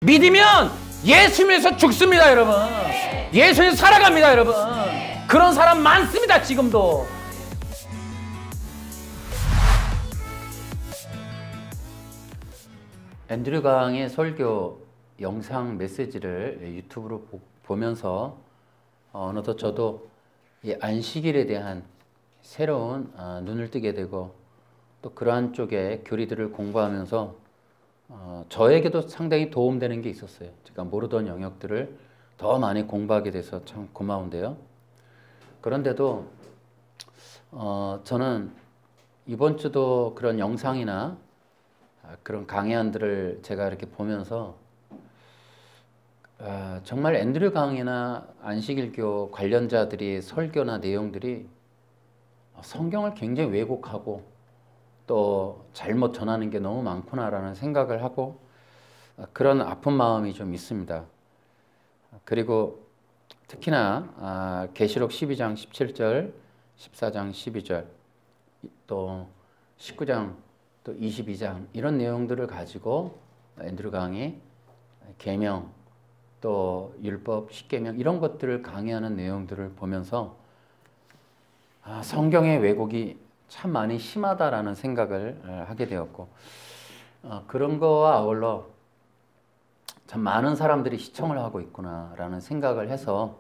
믿으면 예수님에서 죽습니다, 여러분. 예수님 살아갑니다, 여러분. 그런 사람 많습니다, 지금도. 앤드류 강의 설교 영상 메시지를 유튜브로 보면서 어느덧 저도 이 안식일에 대한 새로운 눈을 뜨게 되고, 또 그러한 쪽에 교리들을 공부하면서 저에게도 상당히 도움되는 게 있었어요. 제가 모르던 영역들을 더 많이 공부하게 돼서 참 고마운데요. 그런데도 저는 이번 주도 그런 영상이나 그런 강의안들을 제가 이렇게 보면서 정말 앤드류 강의나 안식일교 관련자들이 설교나 내용들이 성경을 굉장히 왜곡하고 또 잘못 전하는 게 너무 많구나라는 생각을 하고 그런 아픈 마음이 좀 있습니다. 그리고 특히나 계시록 12장 17절, 14장 12절, 또 19장 또 22장 이런 내용들을 가지고 앤드류 강의, 계명, 또 율법, 십계명 이런 것들을 강의하는 내용들을 보면서 성경의 왜곡이 참 많이 심하다라는 생각을 하게 되었고, 그런 거와 아울러 참 많은 사람들이 시청을 하고 있구나라는 생각을 해서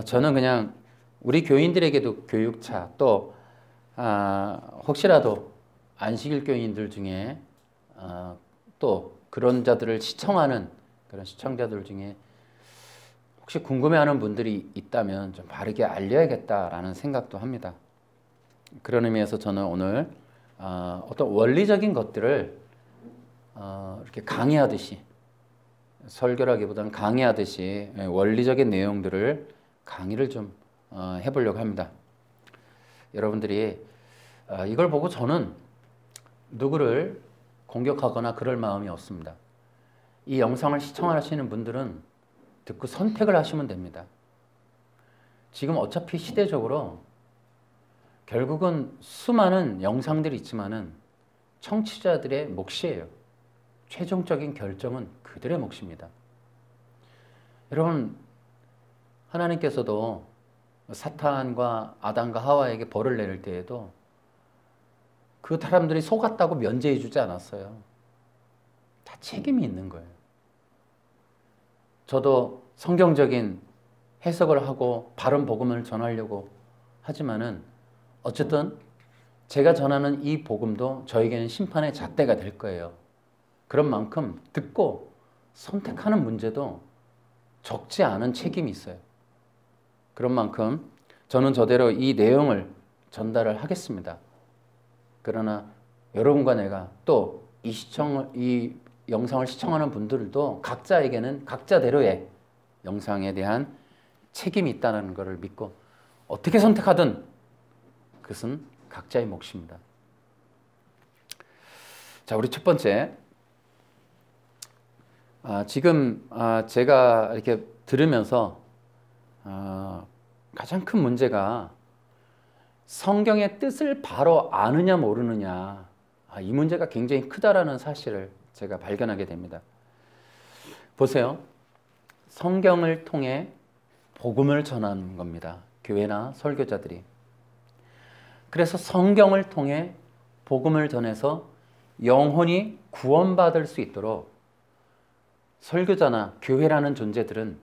저는 그냥 우리 교인들에게도 교육차, 또 혹시라도 안식일 교인들 중에 또 그런 자들을 시청하는 그런 시청자들 중에 혹시 궁금해하는 분들이 있다면 좀 바르게 알려야겠다라는 생각도 합니다. 그런 의미에서 저는 오늘 어떤 원리적인 것들을 이렇게 강의하듯이, 설교라기보다는 강의하듯이 원리적인 내용들을 강의를 좀 해보려고 합니다. 여러분들이 이걸 보고 저는 누구를 공격하거나 그럴 마음이 없습니다. 이 영상을 시청하시는 분들은 듣고 선택을 하시면 됩니다. 지금 어차피 시대적으로 결국은 수많은 영상들이 있지만은 청취자들의 몫이에요. 최종적인 결정은 그들의 몫입니다. 여러분, 하나님께서도 사탄과 아담과 하와에게 벌을 내릴 때에도 그 사람들이 속았다고 면제해 주지 않았어요. 다 책임이 있는 거예요. 저도 성경적인 해석을 하고 바른 복음을 전하려고 하지만은 어쨌든 제가 전하는 이 복음도 저에게는 심판의 잣대가 될 거예요. 그런 만큼 듣고 선택하는 문제도 적지 않은 책임이 있어요. 그런 만큼 저는 저대로 이 내용을 전달을 하겠습니다. 그러나 여러분과 내가 또 이 영상을 시청하는 분들도 각자에게는 각자대로의 영상에 대한 책임이 있다는 것을 믿고 어떻게 선택하든 그것은 각자의 몫입니다. 자, 우리 첫 번째, 지금 제가 이렇게 들으면서 가장 큰 문제가 성경의 뜻을 바로 아느냐 모르느냐, 이 문제가 굉장히 크다라는 사실을 제가 발견하게 됩니다. 보세요. 성경을 통해 복음을 전하는 겁니다. 교회나 설교자들이. 그래서 성경을 통해 복음을 전해서 영혼이 구원받을 수 있도록 설교자나 교회라는 존재들은,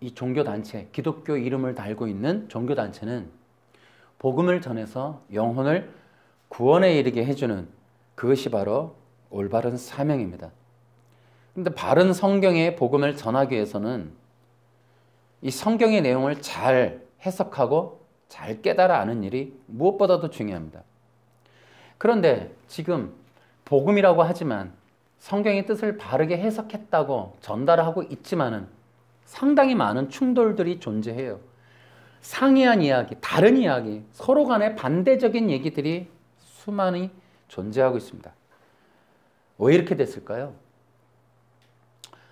이 종교단체, 기독교 이름을 달고 있는 종교단체는 복음을 전해서 영혼을 구원에 이르게 해주는, 그것이 바로 올바른 사명입니다. 그런데 바른 성경의 복음을 전하기 위해서는 이 성경의 내용을 잘 해석하고 잘 깨달아 아는 일이 무엇보다도 중요합니다. 그런데 지금 복음이라고 하지만 성경의 뜻을 바르게 해석했다고 전달하고 있지만은 상당히 많은 충돌들이 존재해요. 상이한 이야기, 다른 이야기, 서로 간에 반대적인 얘기들이 수많이 존재하고 있습니다. 왜 이렇게 됐을까요?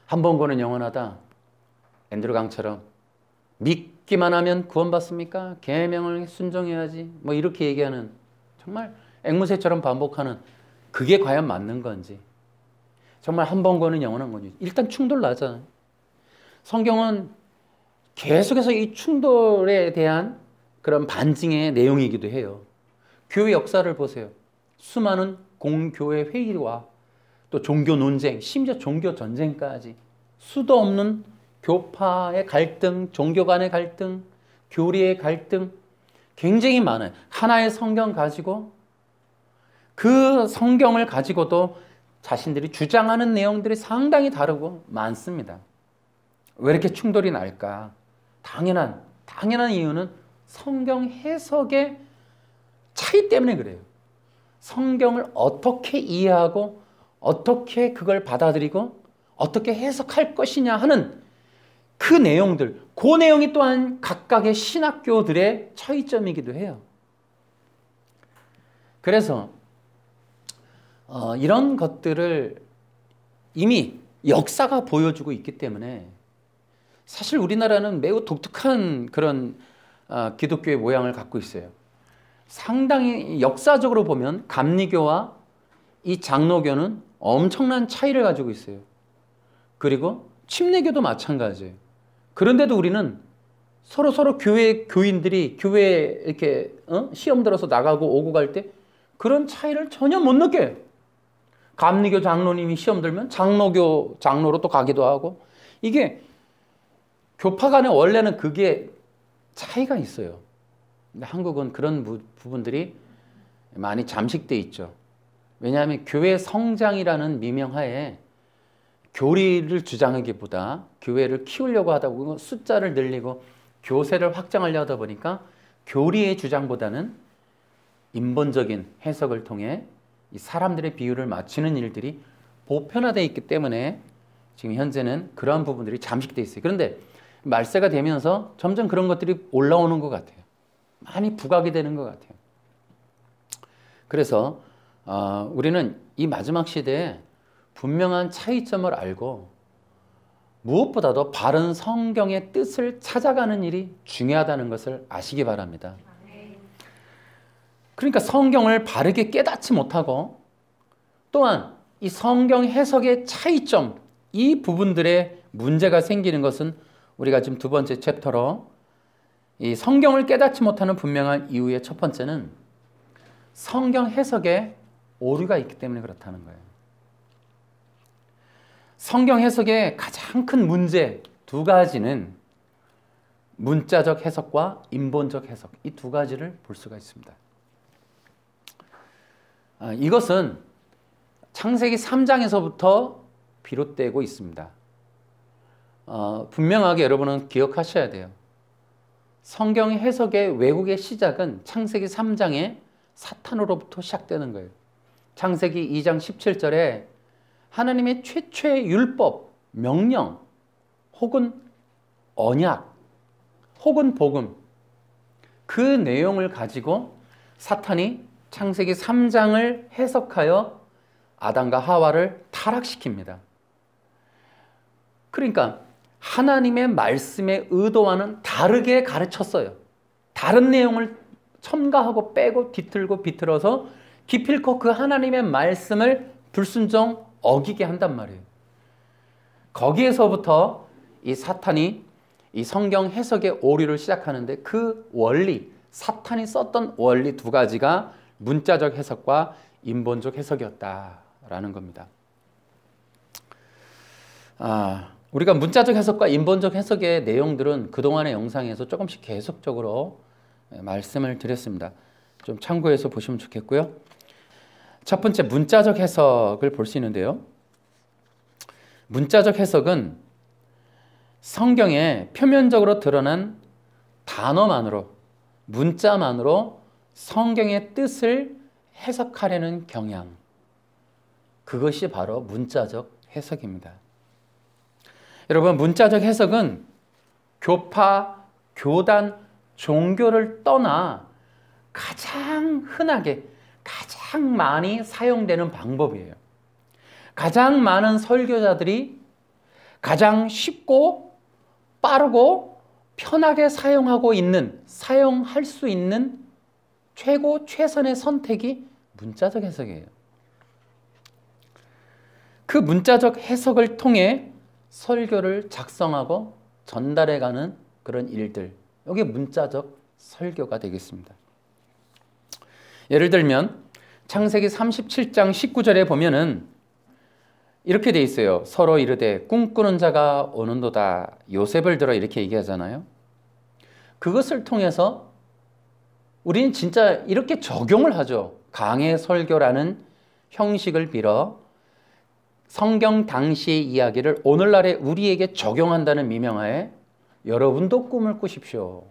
한 번 구원은 영원하다. 앤드류 강처럼 믿기만 하면 구원받습니까? 계명을 순종해야지. 뭐 이렇게 얘기하는, 정말 앵무새처럼 반복하는, 그게 과연 맞는 건지. 정말 한 번 거는 영원한 거죠. 일단 충돌 나잖아요. 성경은 계속해서 이 충돌에 대한 그런 반증의 내용이기도 해요. 교회 역사를 보세요. 수많은 공교회 회의와 또 종교 논쟁, 심지어 종교 전쟁까지 수도 없는 교파의 갈등, 종교 간의 갈등, 교리의 갈등 굉장히 많아요. 하나의 성경 가지고 그 성경을 가지고도 자신들이 주장하는 내용들이 상당히 다르고 많습니다. 왜 이렇게 충돌이 날까? 당연한 이유는 성경 해석의 차이 때문에 그래요. 성경을 어떻게 이해하고 어떻게 그걸 받아들이고 어떻게 해석할 것이냐 하는 그 내용들, 그 내용이 또한 각각의 신학교들의 차이점이기도 해요. 그래서 이런 것들을 이미 역사가 보여주고 있기 때문에 사실 우리나라는 매우 독특한 그런 기독교의 모양을 갖고 있어요. 상당히 역사적으로 보면 감리교와 이 장로교는 엄청난 차이를 가지고 있어요. 그리고 침례교도 마찬가지예요. 그런데도 우리는 서로 교회 교인들이 교회에 이렇게 시험 들어서 나가고 오고 갈 때 그런 차이를 전혀 못 느껴요. 감리교 장로님이 시험 들면 장로교 장로로 또 가기도 하고 이게 교파 간에 원래는 그게 차이가 있어요. 근데 한국은 그런 부분들이 많이 잠식돼 있죠. 왜냐하면 교회 성장이라는 미명하에 교리를 주장하기보다 교회를 키우려고 하다 보면 숫자를 늘리고 교세를 확장하려 하다 보니까 교리의 주장보다는 인본적인 해석을 통해 이 사람들의 비율을 맞추는 일들이 보편화되어 있기 때문에 지금 현재는 그러한 부분들이 잠식되어 있어요. 그런데 말세가 되면서 점점 그런 것들이 올라오는 것 같아요. 많이 부각이 되는 것 같아요. 그래서 우리는 이 마지막 시대에 분명한 차이점을 알고 무엇보다도 바른 성경의 뜻을 찾아가는 일이 중요하다는 것을 아시기 바랍니다. 그러니까 성경을 바르게 깨닫지 못하고 또한 이 성경 해석의 차이점, 이 부분들에 문제가 생기는 것은 우리가 지금 두 번째 챕터로 이 성경을 깨닫지 못하는 분명한 이유의 첫 번째는 성경 해석에 오류가 있기 때문에 그렇다는 거예요. 성경 해석의 가장 큰 문제 두 가지는 문자적 해석과 인본적 해석, 이 두 가지를 볼 수가 있습니다. 이것은 창세기 3장에서부터 비롯되고 있습니다. 분명하게 여러분은 기억하셔야 돼요. 성경 해석의 왜곡의 시작은 창세기 3장의 사탄으로부터 시작되는 거예요. 창세기 2장 17절에 하나님의 최초의 율법, 명령, 혹은 언약, 혹은 복음, 그 내용을 가지고 사탄이 창세기 3장을 해석하여 아담과 하와를 타락시킵니다. 그러니까 하나님의 말씀의 의도와는 다르게 가르쳤어요. 다른 내용을 첨가하고 빼고 뒤틀고 비틀어서 기필코 그 하나님의 말씀을 불순종 어기게 한단 말이에요. 거기에서부터 이 사탄이 이 성경 해석의 오류를 시작하는데 그 원리, 사탄이 썼던 원리 두 가지가 문자적 해석과 인본적 해석이었다라는 겁니다. 우리가 문자적 해석과 인본적 해석의 내용들은 그동안의 영상에서 조금씩 계속적으로 말씀을 드렸습니다. 좀 참고해서 보시면 좋겠고요. 첫 번째 문자적 해석을 볼 수 있는데요. 문자적 해석은 성경에 표면적으로 드러난 단어만으로, 문자만으로 성경의 뜻을 해석하려는 경향, 그것이 바로 문자적 해석입니다. 여러분, 문자적 해석은 교파, 교단, 종교를 떠나 가장 흔하게, 가장 많이 사용되는 방법이에요. 가장 많은 설교자들이 가장 쉽고 빠르고 편하게 사용할 수 있는 최고 최선의 선택이 문자적 해석이에요. 그 문자적 해석을 통해 설교를 작성하고 전달해가는 그런 일들, 이게 문자적 설교가 되겠습니다. 예를 들면 창세기 37장 19절에 보면은 이렇게 돼 있어요. 서로 이르되 꿈꾸는 자가 오는도다. 요셉을 들어 이렇게 얘기하잖아요. 그것을 통해서 우리는 진짜 이렇게 적용을 하죠. 강해 설교라는 형식을 빌어 성경 당시의 이야기를 오늘날의 우리에게 적용한다는 미명하에 여러분도 꿈을 꾸십시오.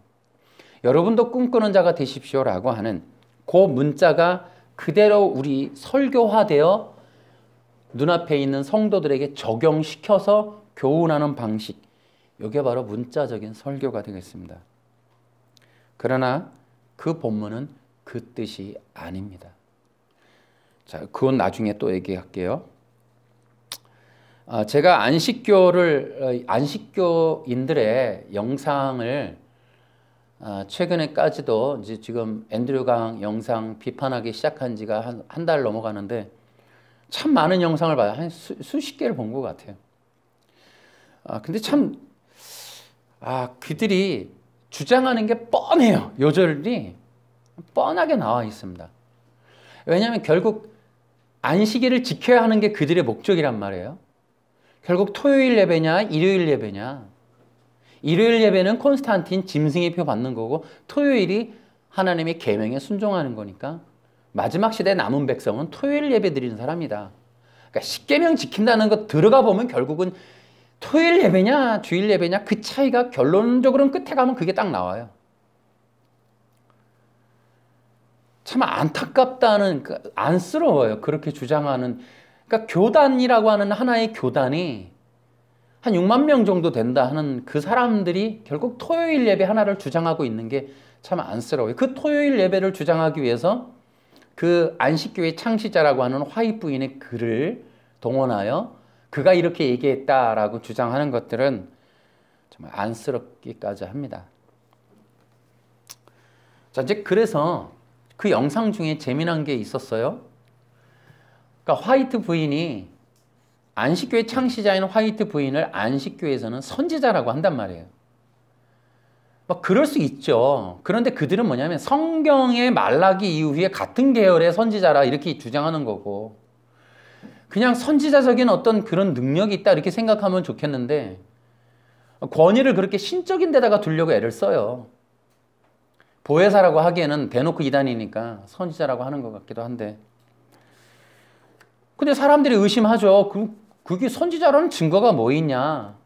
여러분도 꿈꾸는 자가 되십시오라고 하는 그 문자가 그대로 우리 설교화되어 눈앞에 있는 성도들에게 적용시켜서 교훈하는 방식, 이게 바로 문자적인 설교가 되겠습니다. 그러나 그 본문은 그 뜻이 아닙니다. 자, 그건 나중에 또 얘기할게요. 제가 안식교인들의 영상을 최근에까지도 이제 지금 앤드류 강 영상 비판하기 시작한 지가 한 달 넘어가는데 참 많은 영상을 봐요. 한 수십 개를 본 것 같아요. 근데 참, 그들이 주장하는 게 뻔해요. 요절이 뻔하게 나와 있습니다. 왜냐하면 결국 안식일을 지켜야 하는 게 그들의 목적이란 말이에요. 결국 토요일 예배냐, 일요일 예배냐. 일요일 예배는 콘스탄틴 짐승의 표 받는 거고, 토요일이 하나님의 계명에 순종하는 거니까 마지막 시대 남은 백성은 토요일 예배 드리는 사람이다. 그러니까 십계명 지킨다는 거 들어가 보면 결국은 토요일 예배냐 주일 예배냐 그 차이가 결론적으로는 끝에 가면 그게 딱 나와요. 참 안타깝다는, 안쓰러워요. 그렇게 주장하는. 그러니까 교단이라고 하는 하나의 교단이 한 6만 명 정도 된다 하는 그 사람들이 결국 토요일 예배 하나를 주장하고 있는 게 참 안쓰러워요. 그 토요일 예배를 주장하기 위해서 그 안식교의 창시자라고 하는 화이트 부인의 글을 동원하여 그가 이렇게 얘기했다라고 주장하는 것들은 정말 안쓰럽기까지 합니다. 자, 이제 그래서 그 영상 중에 재미난 게 있었어요. 그러니까 화이트 부인이 안식교의 창시자인 화이트 부인을 안식교에서는 선지자라고 한단 말이에요. 그럴 수 있죠. 그런데 그들은 뭐냐면 성경의 말라기 이후에 같은 계열의 선지자라 이렇게 주장하는 거고, 그냥 선지자적인 어떤 그런 능력이 있다 이렇게 생각하면 좋겠는데 권위를 그렇게 신적인 데다가 두려고 애를 써요. 보혜사라고 하기에는 대놓고 이단이니까 선지자라고 하는 것 같기도 한데, 근데 사람들이 의심하죠. 그게 선지자라는 증거가 뭐 있냐.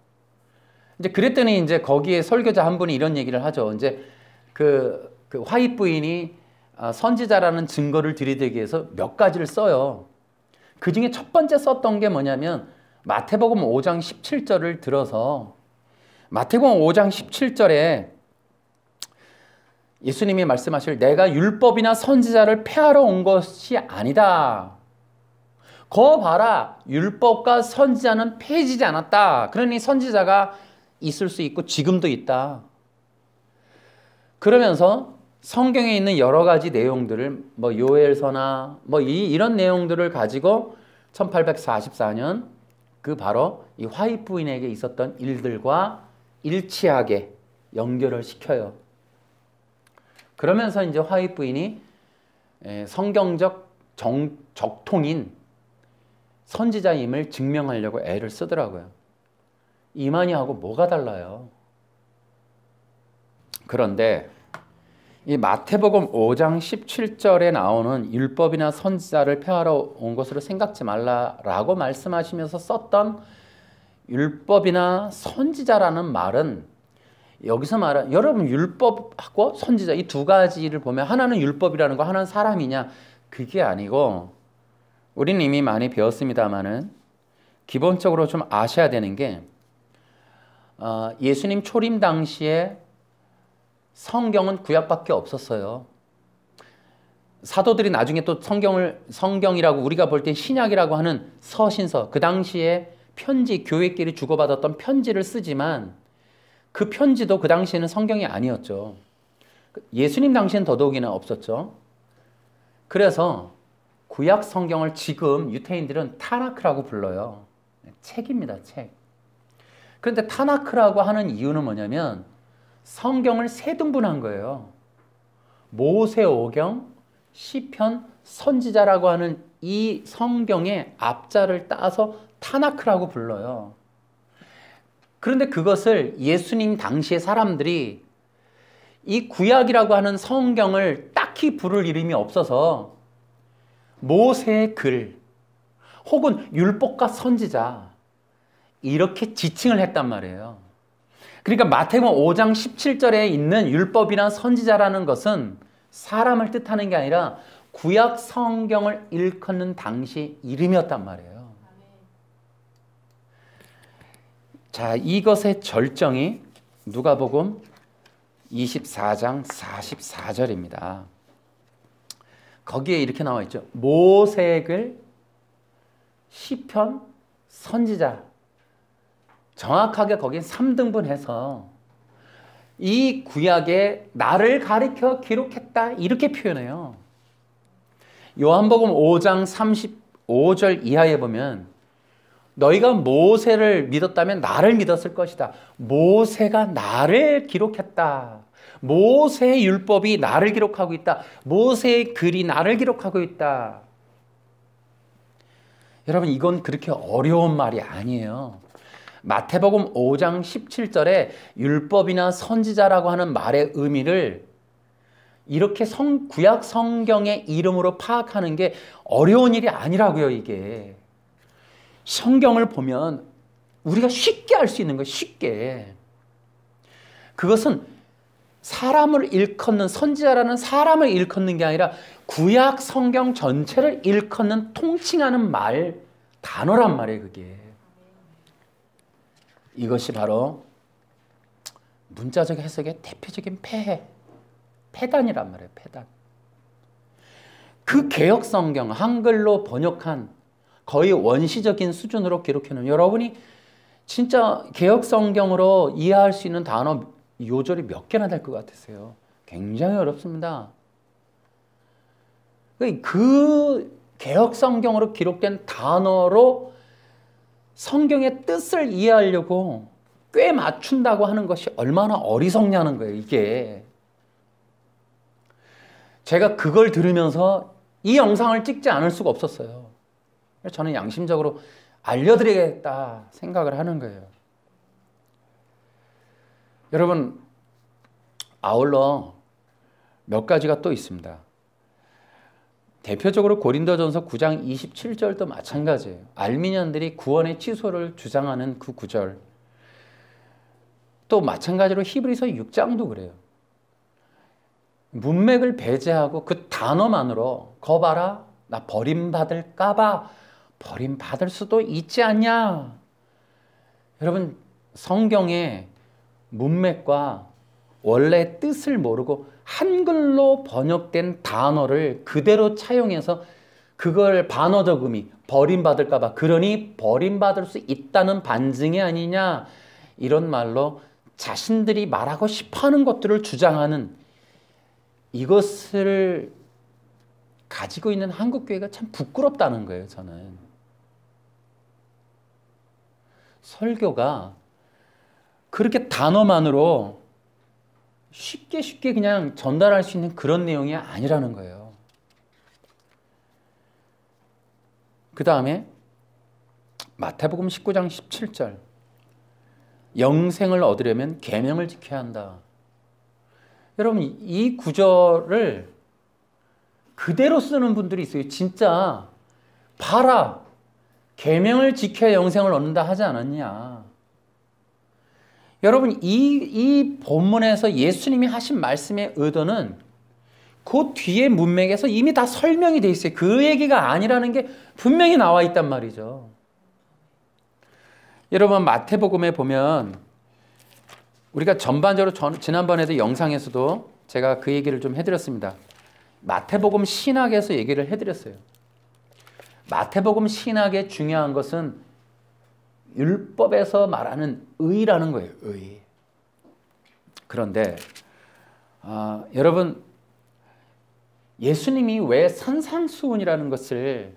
이제 그랬더니 이제 거기에 설교자 한 분이 이런 얘기를 하죠. 이제 그 화이트 부인이 선지자라는 증거를 들이대기 위해서 몇 가지를 써요. 그 중에 첫 번째 썼던 게 뭐냐면 마태복음 5장 17절을 들어서, 마태복음 5장 17절에 예수님이 말씀하실 내가 율법이나 선지자를 폐하러 온 것이 아니다. 거 봐라. 율법과 선지자는 폐해지지 않았다. 그러니 선지자가 있을 수 있고 지금도 있다. 그러면서 성경에 있는 여러 가지 내용들을 요엘서나 이런 내용들을 가지고 1844년 그 바로 이 화이트 부인에게 있었던 일들과 일치하게 연결을 시켜요. 그러면서 이제 화이트 부인이 성경적 적통인 선지자임을 증명하려고 애를 쓰더라고요. 이만희하고 뭐가 달라요? 그런데 이 마태복음 5장 17절에 나오는 율법이나 선지자를 폐하러 온 것으로 생각지 말라라고 말씀하시면서 썼던 율법이나 선지자라는 말은, 여기서 말한 여러분 율법하고 선지자 이 두 가지를 보면 하나는 율법이라는 거, 하나는 사람이냐, 그게 아니고, 우리는 이미 많이 배웠습니다마는 기본적으로 좀 아셔야 되는 게, 예수님 초림 당시에 성경은 구약밖에 없었어요. 사도들이 나중에 또 성경이라고 우리가 볼 때 신약이라고 하는 서신서, 그 당시에 편지, 교회끼리 주고받았던 편지를 쓰지만 그 편지도 그 당시에는 성경이 아니었죠. 예수님 당시엔 더더욱이나 없었죠. 그래서 구약 성경을 지금 유태인들은 타나크라고 불러요. 책입니다. 책. 그런데 타나크라고 하는 이유는 뭐냐면 성경을 세 등분한 거예요. 모세오경, 시편, 선지자라고 하는 이 성경의 앞자를 따서 타나크라고 불러요. 그런데 그것을 예수님 당시의 사람들이 이 구약이라고 하는 성경을 딱히 부를 이름이 없어서 모세의 글 혹은 율법과 선지자 이렇게 지칭을 했단 말이에요. 그러니까 마태복음 5장 17절에 있는 율법이나 선지자라는 것은 사람을 뜻하는 게 아니라 구약 성경을 일컫는 당시 이름이었단 말이에요. 자, 이것의 절정이 누가복음 24장 44절입니다. 거기에 이렇게 나와 있죠. 모세의 글, 시편, 선지자. 정확하게 거기에 3등분해서 이 구약에 나를 가리켜 기록했다 이렇게 표현해요. 요한복음 5장 35절 이하에 보면 너희가 모세를 믿었다면 나를 믿었을 것이다. 모세가 나를 기록했다. 모세의 율법이 나를 기록하고 있다. 모세의 글이 나를 기록하고 있다. 여러분, 이건 그렇게 어려운 말이 아니에요. 마태복음 5장 17절에 율법이나 선지자라고 하는 말의 의미를 이렇게 구약 성경의 이름으로 파악하는 게 어려운 일이 아니라고요, 이게. 성경을 보면 우리가 쉽게 알 수 있는 거예요, 쉽게. 그것은 사람을 일컫는, 선지자라는 사람을 일컫는 게 아니라 구약 성경 전체를 일컫는 통칭하는 말, 단어란 말이에요, 그게. 이것이 바로 문자적 해석의 대표적인 폐단이란 말이에요, 폐단. 그 개역 성경, 한글로 번역한 거의 원시적인 수준으로 기록해놓은 여러분이 진짜 개역 성경으로 이해할 수 있는 단어 요절이 몇 개나 될 것 같으세요? 굉장히 어렵습니다. 그 개역 성경으로 기록된 단어로 성경의 뜻을 이해하려고 꽤 맞춘다고 하는 것이 얼마나 어리석냐는 거예요, 이게. 제가 그걸 들으면서 이 영상을 찍지 않을 수가 없었어요. 저는 양심적으로 알려드리겠다 생각을 하는 거예요. 여러분, 아울러 몇 가지가 또 있습니다. 대표적으로 고린도전서 9장 27절도 마찬가지예요. 알미니안들이 구원의 취소를 주장하는 그 구절. 또 마찬가지로 히브리서 6장도 그래요. 문맥을 배제하고 그 단어만으로 거 봐라, 나 버림받을까 봐. 버림받을 수도 있지 않냐. 여러분, 성경의 문맥과 원래 뜻을 모르고 한글로 번역된 단어를 그대로 차용해서 그걸 반어적 의미, 버림받을까 봐, 그러니 버림받을 수 있다는 반증이 아니냐, 이런 말로 자신들이 말하고 싶어하는 것들을 주장하는, 이것을 가지고 있는 한국교회가 참 부끄럽다는 거예요, 저는. 설교가 그렇게 단어만으로 쉽게 그냥 전달할 수 있는 그런 내용이 아니라는 거예요. 그 다음에 마태복음 19장 17절. 영생을 얻으려면 계명을 지켜야 한다. 여러분, 이 구절을 그대로 쓰는 분들이 있어요. 진짜 봐라, 계명을 지켜야 영생을 얻는다 하지 않았냐. 여러분, 이 본문에서 예수님이 하신 말씀의 의도는 그 뒤에 문맥에서 이미 다 설명이 돼 있어요. 그 얘기가 아니라는 게 분명히 나와 있단 말이죠. 여러분, 마태복음에 보면 우리가 전반적으로 지난번에도 영상에서도 제가 그 얘기를 좀 해드렸습니다. 마태복음 신학에서 얘기를 해드렸어요. 마태복음 신학의 중요한 것은 율법에서 말하는 의라는 거예요. 의. 그런데 여러분, 예수님이 왜 산상수훈이라는 것을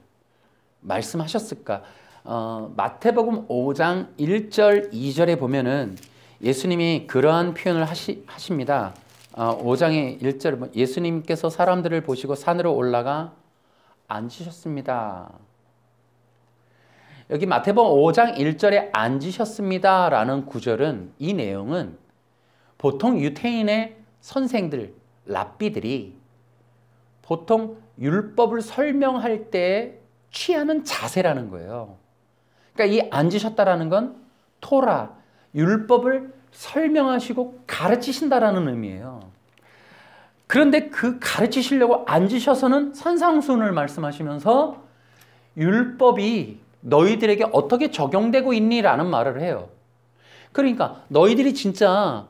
말씀하셨을까? 마태복음 5장 1절 2절에 보면은 예수님이 그러한 표현을 하십니다. 5장의 1절 예수님께서 사람들을 보시고 산으로 올라가 앉으셨습니다. 여기 마태복음 5장 1절에 앉으셨습니다 라는 구절은, 이 내용은 보통 유대인의 선생들, 랍비들이 보통 율법을 설명할 때 취하는 자세라는 거예요. 그러니까 이 앉으셨다라는 건 토라, 율법을 설명하시고 가르치신다라는 의미예요. 그런데 그 가르치시려고 앉으셔서는 산상수훈을 말씀하시면서 율법이 너희들에게 어떻게 적용되고 있니라는 말을 해요. 그러니까 너희들이 진짜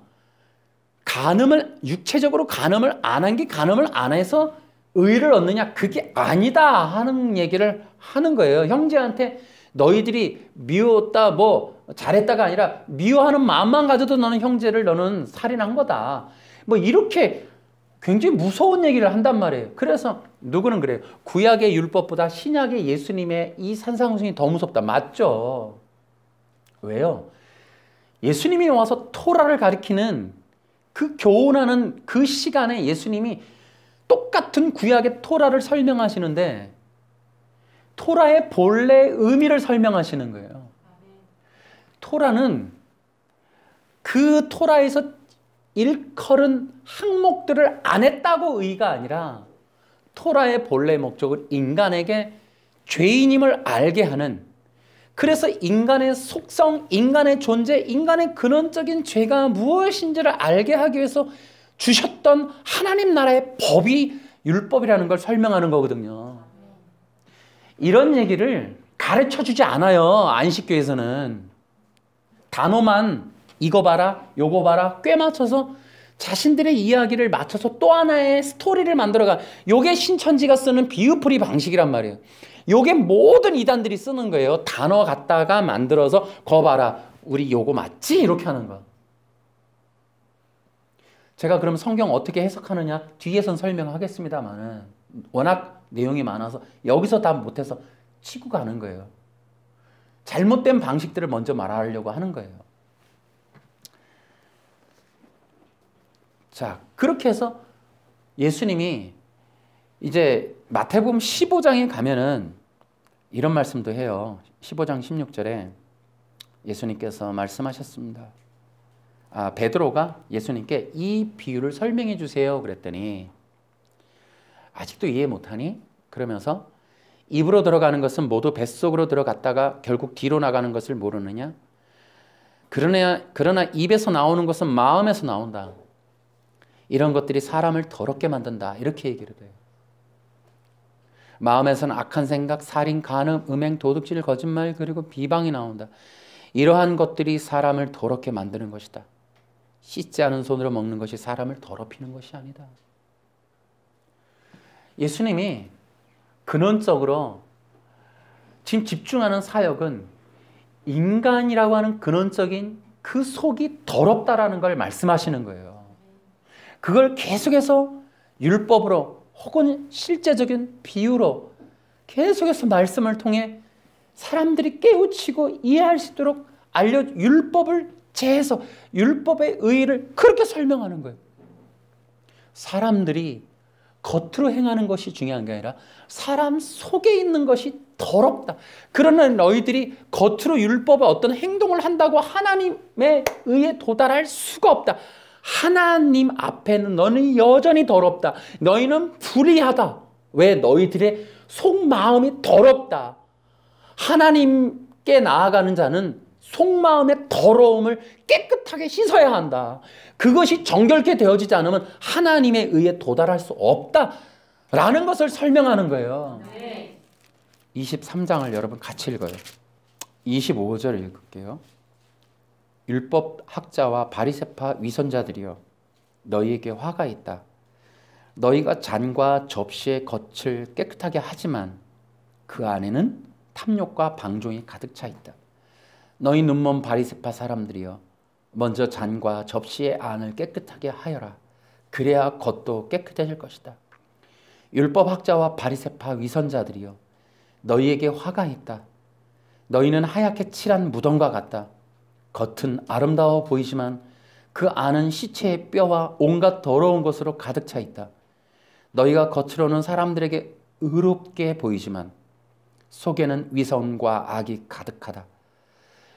육체적으로 간음을 안 한 게 간음을 안 해서 의를 얻느냐? 그게 아니다 하는 얘기를 하는 거예요. 형제한테 너희들이 미웠다, 뭐 잘했다가 아니라 미워하는 마음만 가져도 너는 살인한 거다. 뭐 이렇게 굉장히 무서운 얘기를 한단 말이에요. 그래서 누구는 그래요. 구약의 율법보다 신약의 예수님의 이 산상수훈이 더 무섭다. 맞죠? 왜요? 예수님이 와서 토라를 가리키는 그 교훈하는 그 시간에 예수님이 똑같은 구약의 토라를 설명하시는데 토라의 본래 의미를 설명하시는 거예요. 토라는 그 토라에서 일컬은 항목들을 안 했다고 의가 아니라 토라의 본래 목적은 인간에게 죄인임을 알게 하는, 그래서 인간의 속성, 인간의 존재, 인간의 근원적인 죄가 무엇인지를 알게 하기 위해서 주셨던 하나님 나라의 법이 율법이라는 걸 설명하는 거거든요. 이런 얘기를 가르쳐주지 않아요. 안식교에서는. 단어만 이거 봐라, 요거 봐라 꽤 맞춰서 자신들의 이야기를 맞춰서 또 하나의 스토리를 만들어가. 요게 신천지가 쓰는 비유풀이 방식이란 말이에요. 요게 모든 이단들이 쓰는 거예요. 단어 갖다가 만들어서 거 봐라, 우리 요거 맞지? 이렇게 하는 거. 제가 그럼 성경 어떻게 해석하느냐 뒤에선 설명하겠습니다만은 워낙 내용이 많아서 여기서 다 못해서 치고 가는 거예요. 잘못된 방식들을 먼저 말하려고 하는 거예요. 자, 그렇게 해서 예수님이 이제 마태복음 15장에 가면은 이런 말씀도 해요. 15장 16절에 예수님께서 말씀하셨습니다. 베드로가 예수님께 이 비유를 설명해 주세요 그랬더니 아직도 이해 못하니? 그러면서 입으로 들어가는 것은 모두 뱃속으로 들어갔다가 결국 뒤로 나가는 것을 모르느냐? 그러나 입에서 나오는 것은 마음에서 나온다. 이런 것들이 사람을 더럽게 만든다. 이렇게 얘기를 해요. 마음에서는 악한 생각, 살인, 간음, 음행, 도둑질, 거짓말, 그리고 비방이 나온다. 이러한 것들이 사람을 더럽게 만드는 것이다. 씻지 않은 손으로 먹는 것이 사람을 더럽히는 것이 아니다. 예수님이 근원적으로 지금 집중하는 사역은 인간이라고 하는 근원적인 그 속이 더럽다라는 걸 말씀하시는 거예요. 그걸 계속해서 율법으로 혹은 실제적인 비유로 계속해서 말씀을 통해 사람들이 깨우치고 이해할 수 있도록 율법을 제해서 율법의 의의를 그렇게 설명하는 거예요. 사람들이 겉으로 행하는 것이 중요한 게 아니라 사람 속에 있는 것이 더럽다. 그러나 너희들이 겉으로 율법의 어떤 행동을 한다고 하나님의 의에 도달할 수가 없다. 하나님 앞에는 너는 여전히 더럽다. 너희는 불의하다. 왜? 너희들의 속마음이 더럽다. 하나님께 나아가는 자는 속마음의 더러움을 깨끗하게 씻어야 한다. 그것이 정결케 되어지지 않으면 하나님의 의에 도달할 수 없다라는 것을 설명하는 거예요. 23장을 여러분 같이 읽어요. 25절 읽을게요. 율법 학자와 바리새파 위선자들이여, 너희에게 화가 있다. 너희가 잔과 접시의 겉을 깨끗하게 하지만 그 안에는 탐욕과 방종이 가득 차 있다. 너희 눈먼 바리새파 사람들이여, 먼저 잔과 접시의 안을 깨끗하게 하여라. 그래야 겉도 깨끗해질 것이다. 율법 학자와 바리새파 위선자들이여, 너희에게 화가 있다. 너희는 하얗게 칠한 무덤과 같다. 겉은 아름다워 보이지만 그 안은 시체의 뼈와 온갖 더러운 것으로 가득 차 있다. 너희가 겉으로는 사람들에게 의롭게 보이지만 속에는 위선과 악이 가득하다.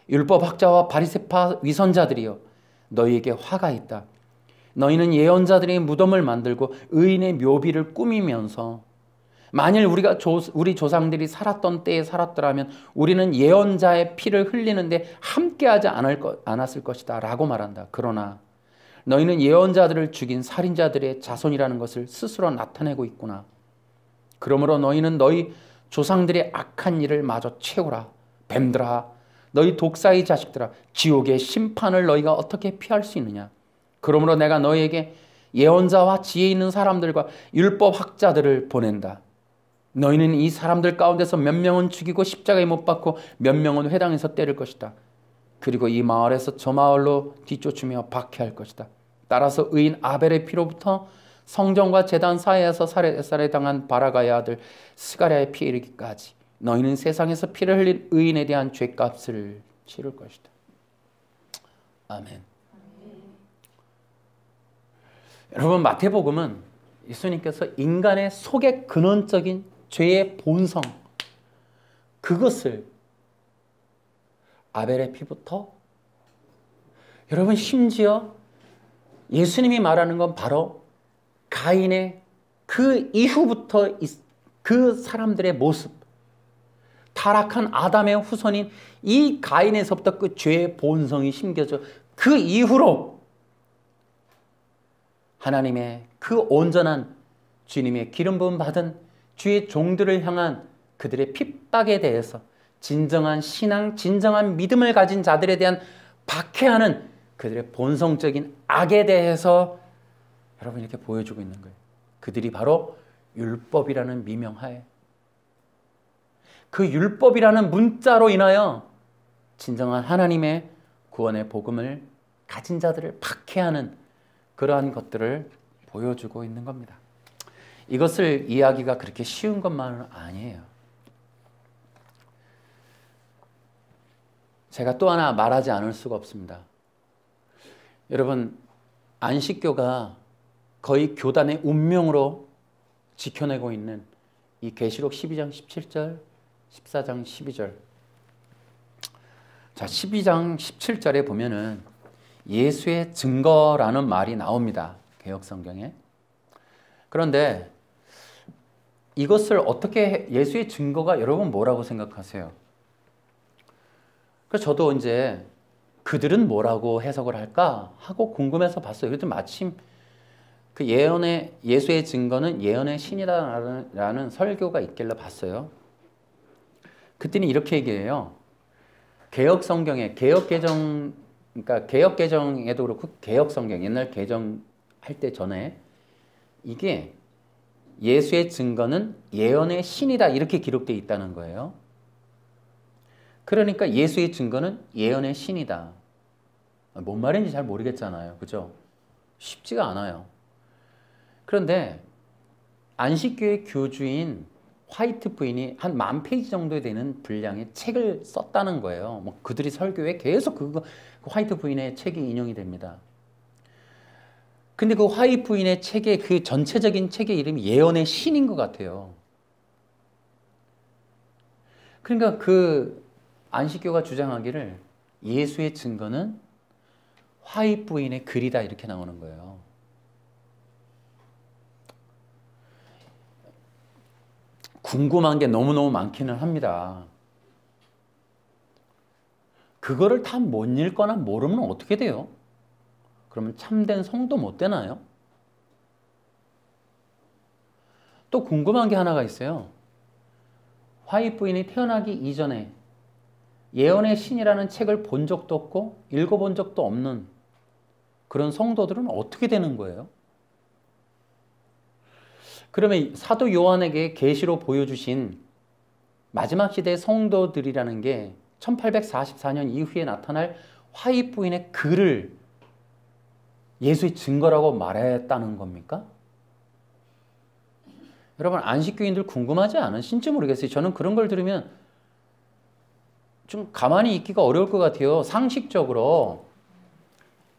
율법학자와 바리새파 위선자들이여, 너희에게 화가 있다. 너희는 예언자들의 무덤을 만들고 의인의 묘비를 꾸미면서 만일 우리 조상들이 살았던 때에 살았더라면 우리는 예언자의 피를 흘리는데 함께하지 않았을 것이다 라고 말한다. 그러나 너희는 예언자들을 죽인 살인자들의 자손이라는 것을 스스로 나타내고 있구나. 그러므로 너희는 너희 조상들의 악한 일을 마저 채우라. 뱀들아, 너희 독사의 자식들아, 지옥의 심판을 너희가 어떻게 피할 수 있느냐. 그러므로 내가 너희에게 예언자와 지혜 있는 사람들과 율법학자들을 보낸다. 너희는 이 사람들 가운데서 몇 명은 죽이고 십자가에 못 박고 몇 명은 회당에서 때릴 것이다. 그리고 이 마을에서 저 마을로 뒤쫓으며 박해할 것이다. 따라서 의인 아벨의 피로부터 성전과 제단 사이에서 살해당한 바라가의 아들 스가랴의 피에 이르기까지 너희는 세상에서 피를 흘린 의인에 대한 죄값을 치를 것이다. 아멘. 여러분, 마태복음은 예수님께서 인간의 속의 근원적인 죄의 본성, 그것을 아벨의 피부터, 여러분 심지어 예수님이 말하는 건 바로 가인의 그 이후부터 그 사람들의 모습, 타락한 아담의 후손인 이 가인에서부터 그 죄의 본성이 심겨져 그 이후로 하나님의 그 온전한 주님의 기름 부음 받은 주의 종들을 향한 그들의 핍박에 대해서 진정한 신앙, 진정한 믿음을 가진 자들에 대한 박해하는 그들의 본성적인 악에 대해서 여러분 이렇게 보여주고 있는 거예요. 그들이 바로 율법이라는 미명하에 그 율법이라는 문자로 인하여 진정한 하나님의 구원의 복음을 가진 자들을 박해하는 그러한 것들을 보여주고 있는 겁니다. 이것을 이해하기가 그렇게 쉬운 것만은 아니에요. 제가 또 하나 말하지 않을 수가 없습니다. 여러분, 안식교가 거의 교단의 운명으로 지켜내고 있는 이 계시록 12장 17절, 14장 12절. 자, 12장 17절에 보면은 예수의 증거라는 말이 나옵니다. 개역성경에. 그런데 이것을 어떻게 예수의 증거가 여러분 뭐라고 생각하세요? 그래서 저도 이제 그들은 뭐라고 해석을 할까 하고 궁금해서 봤어요. 그래도 마침 그 예수의 증거는 예언의 신이다라는 설교가 있길래 봤어요. 그때는 이렇게 얘기해요. 개역 성경에 그러니까 개역 개정에도 그렇고 개역 성경 옛날 개정할 때 전에 이게 예수의 증거는 예언의 신이다 이렇게 기록되어 있다는 거예요. 그러니까 예수의 증거는 예언의 신이다. 뭔 말인지 잘 모르겠잖아요. 그죠? 쉽지가 않아요. 그런데 안식교의 교주인 화이트 부인이 한 10,000페이지 정도 되는 분량의 책을 썼다는 거예요. 뭐 그들이 설교에 계속 그 화이트 부인의 책이 인용이 됩니다. 근데 그 화이트 부인의 책의 그 전체적인 책의 이름이 예언의 신인 것 같아요. 그러니까 그 안식교가 주장하기를 예수의 증거는 화이트 부인의 글이다 이렇게 나오는 거예요. 궁금한 게 너무너무 많기는 합니다. 그거를 다 못 읽거나 모르면 어떻게 돼요? 그러면 참된 성도 못 되나요? 또 궁금한 게 하나가 있어요. 화이트 부인이 태어나기 이전에 예언의 신이라는 책을 본 적도 없고 읽어본 적도 없는 그런 성도들은 어떻게 되는 거예요? 그러면 사도 요한에게 계시로 보여주신 마지막 시대의 성도들이라는 게 1844년 이후에 나타날 화이트 부인의 글을 예수의 증거라고 말했다는 겁니까? 여러분 안식교인들 궁금하지 않으신지 모르겠어요. 저는 그런 걸 들으면 좀 가만히 있기가 어려울 것 같아요. 상식적으로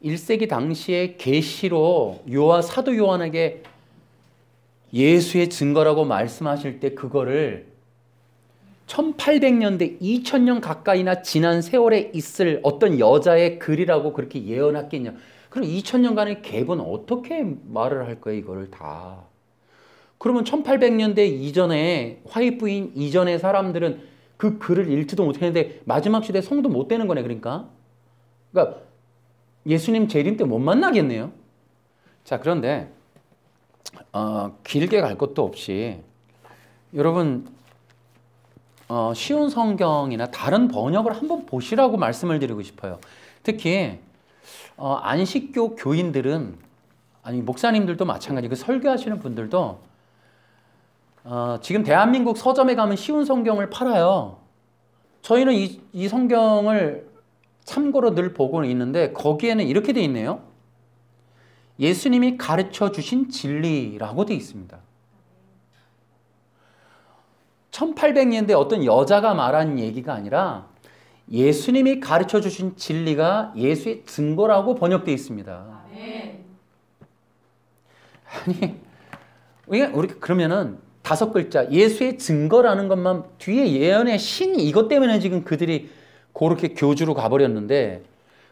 1세기 당시에 계시로 사도 요한에게 예수의 증거라고 말씀하실 때 그거를 1800년대 2000년 가까이나 지난 세월에 있을 어떤 여자의 글이라고 그렇게 예언했겠냐. 그럼 2000년간의 갭은 어떻게 말을 할 거예요, 이거를 다. 그러면 1800년대 이전에 화이트부인 이전의 사람들은 그 글을 읽지도 못했는데 마지막 시대에 성도 못 되는 거네. 그러니까 예수님 재림 때 못 만나겠네요. 자, 그런데 길게 갈 것도 없이 여러분 쉬운 성경이나 다른 번역을 한번 보시라고 말씀을 드리고 싶어요. 특히 안식교 교인들은, 아니 목사님들도 마찬가지고 설교하시는 분들도 지금 대한민국 서점에 가면 쉬운 성경을 팔아요. 저희는 이 성경을 참고로 늘 보고 있는데 거기에는 이렇게 돼 있네요. 예수님이 가르쳐 주신 진리라고 돼 있습니다. 1800년대 어떤 여자가 말한 얘기가 아니라 예수님이 가르쳐 주신 진리가 예수의 증거라고 번역되어 있습니다. 아니, 우리 그러면은 5글자 예수의 증거라는 것만 뒤에 예언의 신이 이것 때문에 지금 그들이 그렇게 교주로 가버렸는데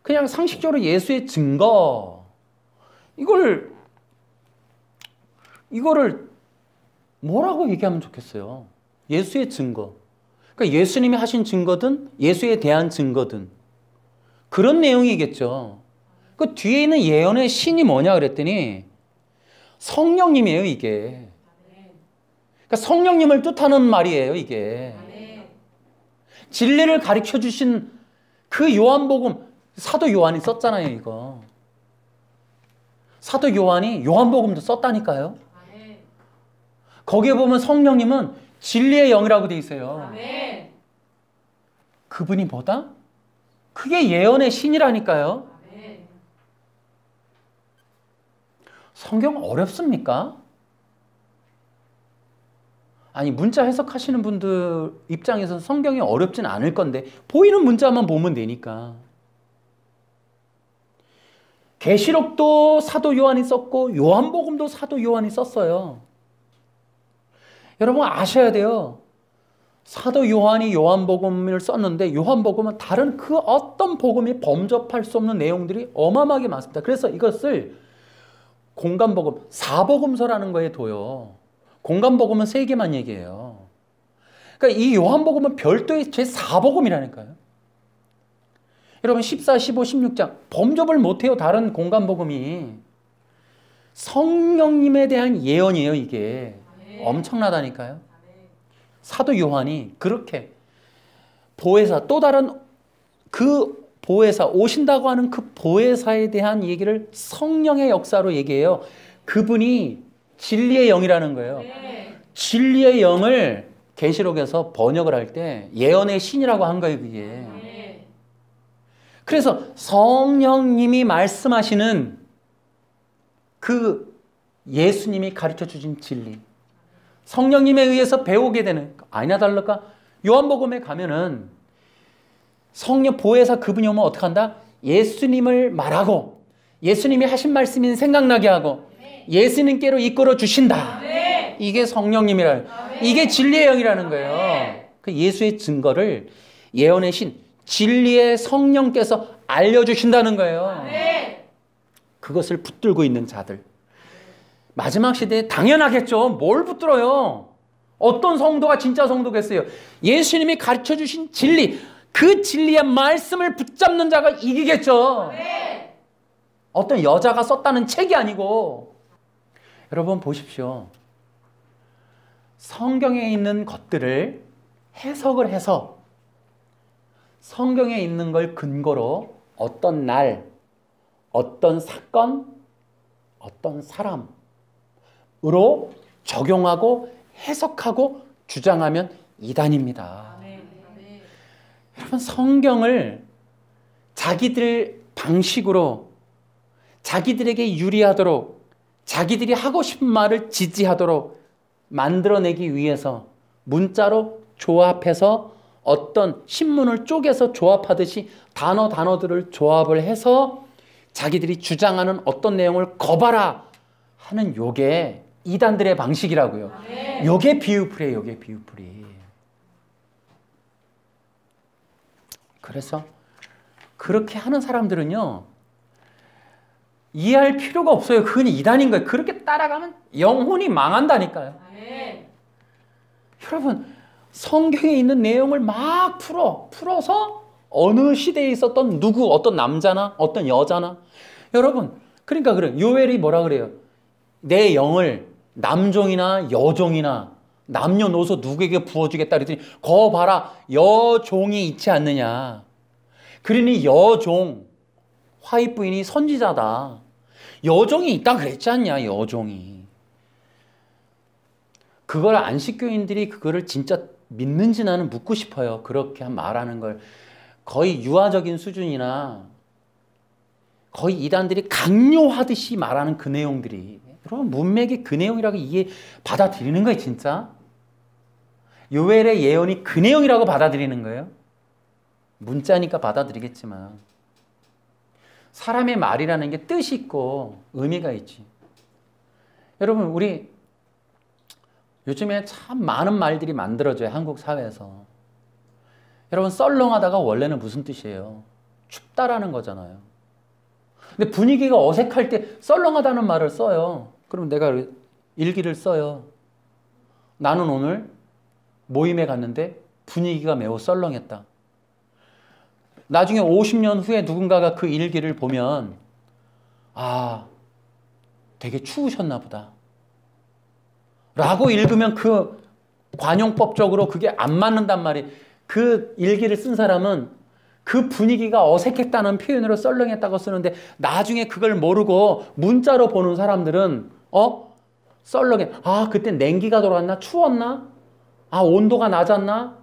그냥 상식적으로 예수의 증거 이거를 뭐라고 얘기하면 좋겠어요. 예수의 증거. 그러니까 예수님이 하신 증거든 예수에 대한 증거든 그런 내용이겠죠. 그 뒤에 있는 예언의 신이 뭐냐 그랬더니 성령님이에요, 이게. 그러니까 성령님을 뜻하는 말이에요, 이게. 진리를 가르쳐 주신 그 요한복음, 사도 요한이 썼잖아요, 이거. 사도 요한이 요한복음도 썼다니까요. 거기에 보면 성령님은 진리의 영이라고 돼 있어요. 그분이 뭐다? 그게 예언의 신이라니까요. 성경 어렵습니까? 아니 문자 해석하시는 분들 입장에서는 성경이 어렵진 않을 건데 보이는 문자만 보면 되니까. 계시록도 사도 요한이 썼고 요한복음도 사도 요한이 썼어요. 여러분 아셔야 돼요. 사도 요한이 요한복음을 썼는데 요한복음은 다른 그 어떤 복음이 범접할 수 없는 내용들이 어마어마하게 많습니다. 그래서 이것을 공간복음, 사복음서라는 거에 둬요. 공간복음은 3개만 얘기해요. 그러니까 이 요한복음은 별도의 제4복음이라니까요. 여러분 14, 15, 16장 범접을 못해요. 다른 공간복음이. 성령님에 대한 예언이에요. 이게. 엄청나다니까요. 사도 요한이 그렇게 보혜사, 또 다른 그 보혜사, 오신다고 하는 그 보혜사에 대한 얘기를 성령의 역사로 얘기해요. 그분이 진리의 영이라는 거예요. 진리의 영을 계시록에서 번역을 할 때 예언의 신이라고 한 거예요, 그게. 그래서 성령님이 말씀하시는 그 예수님이 가르쳐 주신 진리, 성령님에 의해서 배우게 되는, 아니나 다를까 요한복음에 가면은 성령 보혜사 그분이 오면 어떻게 한다? 예수님을 말하고 예수님이 하신 말씀이 생각나게 하고 예수님께로 이끌어 주신다. 이게 성령님이라는, 이게 진리의 영이라는 거예요. 그 예수의 증거를 예언의 신, 진리의 성령께서 알려주신다는 거예요. 그것을 붙들고 있는 자들. 마지막 시대에 당연하겠죠. 뭘 붙들어요? 어떤 성도가 진짜 성도겠어요? 예수님이 가르쳐 주신 진리, 그 진리의 말씀을 붙잡는 자가 이기겠죠. 어떤 여자가 썼다는 책이 아니고. 여러분 보십시오. 성경에 있는 것들을 해석을 해서 성경에 있는 걸 근거로 어떤 날, 어떤 사건, 어떤 사람으로 적용하고 해석하고 주장하면 이단입니다. 여러분 성경을 자기들 방식으로 자기들에게 유리하도록 자기들이 하고 싶은 말을 지지하도록 만들어내기 위해서 문자로 조합해서 어떤 신문을 쪼개서 조합하듯이 단어들을 조합을 해서 자기들이 주장하는 어떤 내용을 거봐라 하는 요게 이단들의 방식이라고요. 요게 비유풀이에요. 요게 비유풀이. 그래서 그렇게 하는 사람들은요, 이해할 필요가 없어요. 그건 이단인 거예요. 그렇게 따라가면 영혼이 망한다니까요. 여러분, 성경에 있는 내용을 막 풀어서 어느 시대에 있었던 누구, 어떤 남자나 어떤 여자나, 여러분, 그러니까 그래요. 요엘이 뭐라 그래요? 내 영을 남종이나 여종이나 남녀노소 누구에게 부어주겠다 그랬더니 거 봐라, 여종이 있지 않느냐. 그러니 여종, 화입 부인이 선지자다. 여종이 있다 그랬지 않냐, 여종이. 그걸 안식교인들이 그거를 진짜 믿는지 나는 묻고 싶어요. 그렇게 말하는 걸. 거의 유아적인 수준이나 거의 이단들이 강요하듯이 말하는 그 내용들이, 여러분, 문맥이 그 내용이라고 받아들이는 거예요, 진짜? 요엘의 예언이 그 내용이라고 받아들이는 거예요? 문자니까 받아들이겠지만, 사람의 말이라는 게 뜻이 있고 의미가 있지. 여러분, 우리 요즘에 참 많은 말들이 만들어져요, 한국 사회에서. 여러분, 썰렁하다가 원래는 무슨 뜻이에요? 춥다라는 거잖아요. 근데 분위기가 어색할 때 썰렁하다는 말을 써요. 그럼 내가 일기를 써요. 나는 오늘 모임에 갔는데 분위기가 매우 썰렁했다. 나중에 50년 후에 누군가가 그 일기를 보면, 아, 되게 추우셨나 보다 라고 읽으면 그 관용법적으로 그게 안 맞는단 말이에요. 그 일기를 쓴 사람은 그 분위기가 어색했다는 표현으로 썰렁했다고 쓰는데, 나중에 그걸 모르고 문자로 보는 사람들은 썰렁해. 아, 그때 냉기가 돌았나? 추웠나? 아, 온도가 낮았나?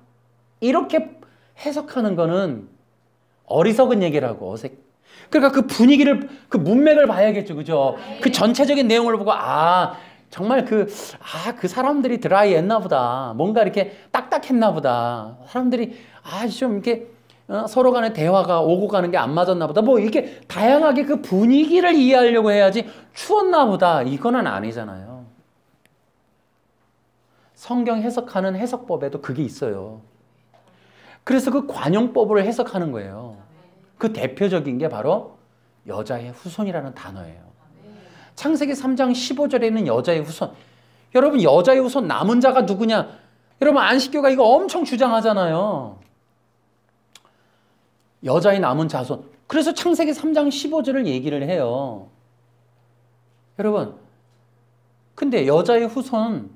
이렇게 해석하는 거는 어리석은 얘기라고. 그러니까 그 분위기를, 그 문맥을 봐야겠죠. 그죠? 그 전체적인 내용을 보고, 정말 그 사람들이 드라이했나 보다. 뭔가 이렇게 딱딱했나 보다. 사람들이, 좀 이렇게, 서로 간의 대화가 오고 가는 게 안 맞았나 보다. 뭐 이렇게 다양하게 그 분위기를 이해하려고 해야지, 추웠나 보다, 이거는 아니잖아요. 성경 해석하는 해석법에도 그게 있어요. 그래서 그 관용법을 해석하는 거예요. 그 대표적인 게 바로 여자의 후손이라는 단어예요. 창세기 3장 15절에는 여자의 후손. 여러분, 여자의 후손 남은 자가 누구냐? 여러분, 안식교가 이거 엄청 주장하잖아요. 여자의 남은 자손. 그래서 창세기 3장 15절을 얘기를 해요. 여러분, 근데 여자의 후손,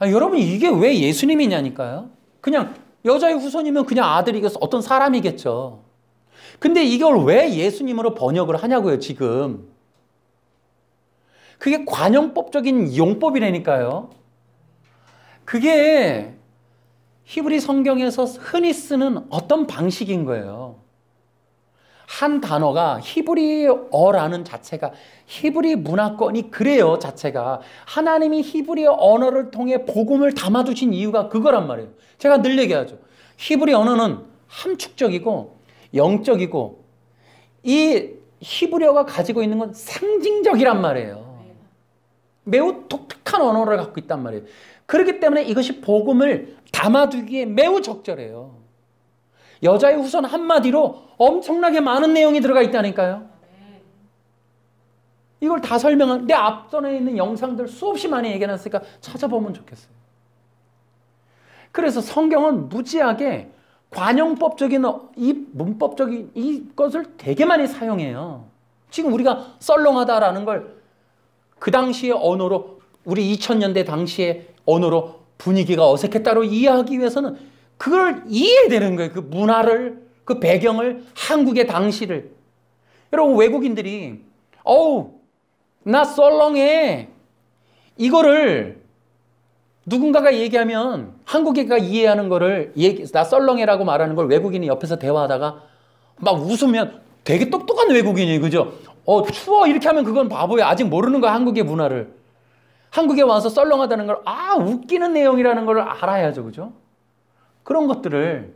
여러분, 이게 왜 예수님이냐니까요? 그냥 여자의 후손이면 그냥 아들이겠어, 어떤 사람이겠죠. 근데 이걸 왜 예수님으로 번역을 하냐고요, 지금. 그게 관용법적인 용법이라니까요. 그게 히브리 성경에서 흔히 쓰는 어떤 방식인 거예요. 한 단어가, 히브리어라는 자체가, 히브리 문화권이 그래요, 자체가. 하나님이 히브리 언어를 통해 복음을 담아두신 이유가 그거란 말이에요. 제가 늘 얘기하죠. 히브리 언어는 함축적이고 영적이고, 이 히브리어가 가지고 있는 건 상징적이란 말이에요. 매우 독특한 언어를 갖고 있단 말이에요. 그렇기 때문에 이것이 복음을 담아두기에 매우 적절해요. 여자의 후손 한마디로 엄청나게 많은 내용이 들어가 있다니까요. 이걸 다 설명한, 내 앞전에 있는 영상들 수없이 많이 얘기해놨으니까 찾아보면 좋겠어요. 그래서 성경은 무지하게 관용법적인, 이 문법적인 이것을 되게 많이 사용해요. 지금 우리가 썰렁하다라는 걸 그 당시의 언어로, 우리 2000년대 당시의 언어로 분위기가 어색했다로 이해하기 위해서는 그걸 이해되는 거예요. 그 문화를, 그 배경을, 한국의 당시를. 여러분, 외국인들이 나 썰렁해, 이거를 누군가가 얘기하면 한국인가 이해하는 거를, 나 썰렁해라고 말하는 걸 외국인이 옆에서 대화하다가 막 웃으면 되게 똑똑한 외국인이에요. 그죠? 추워, 이렇게 하면 그건 바보야. 아직 모르는 거야, 한국의 문화를. 한국에 와서 썰렁하다는 걸, 웃기는 내용이라는 걸 알아야죠. 그죠? 그런 것들을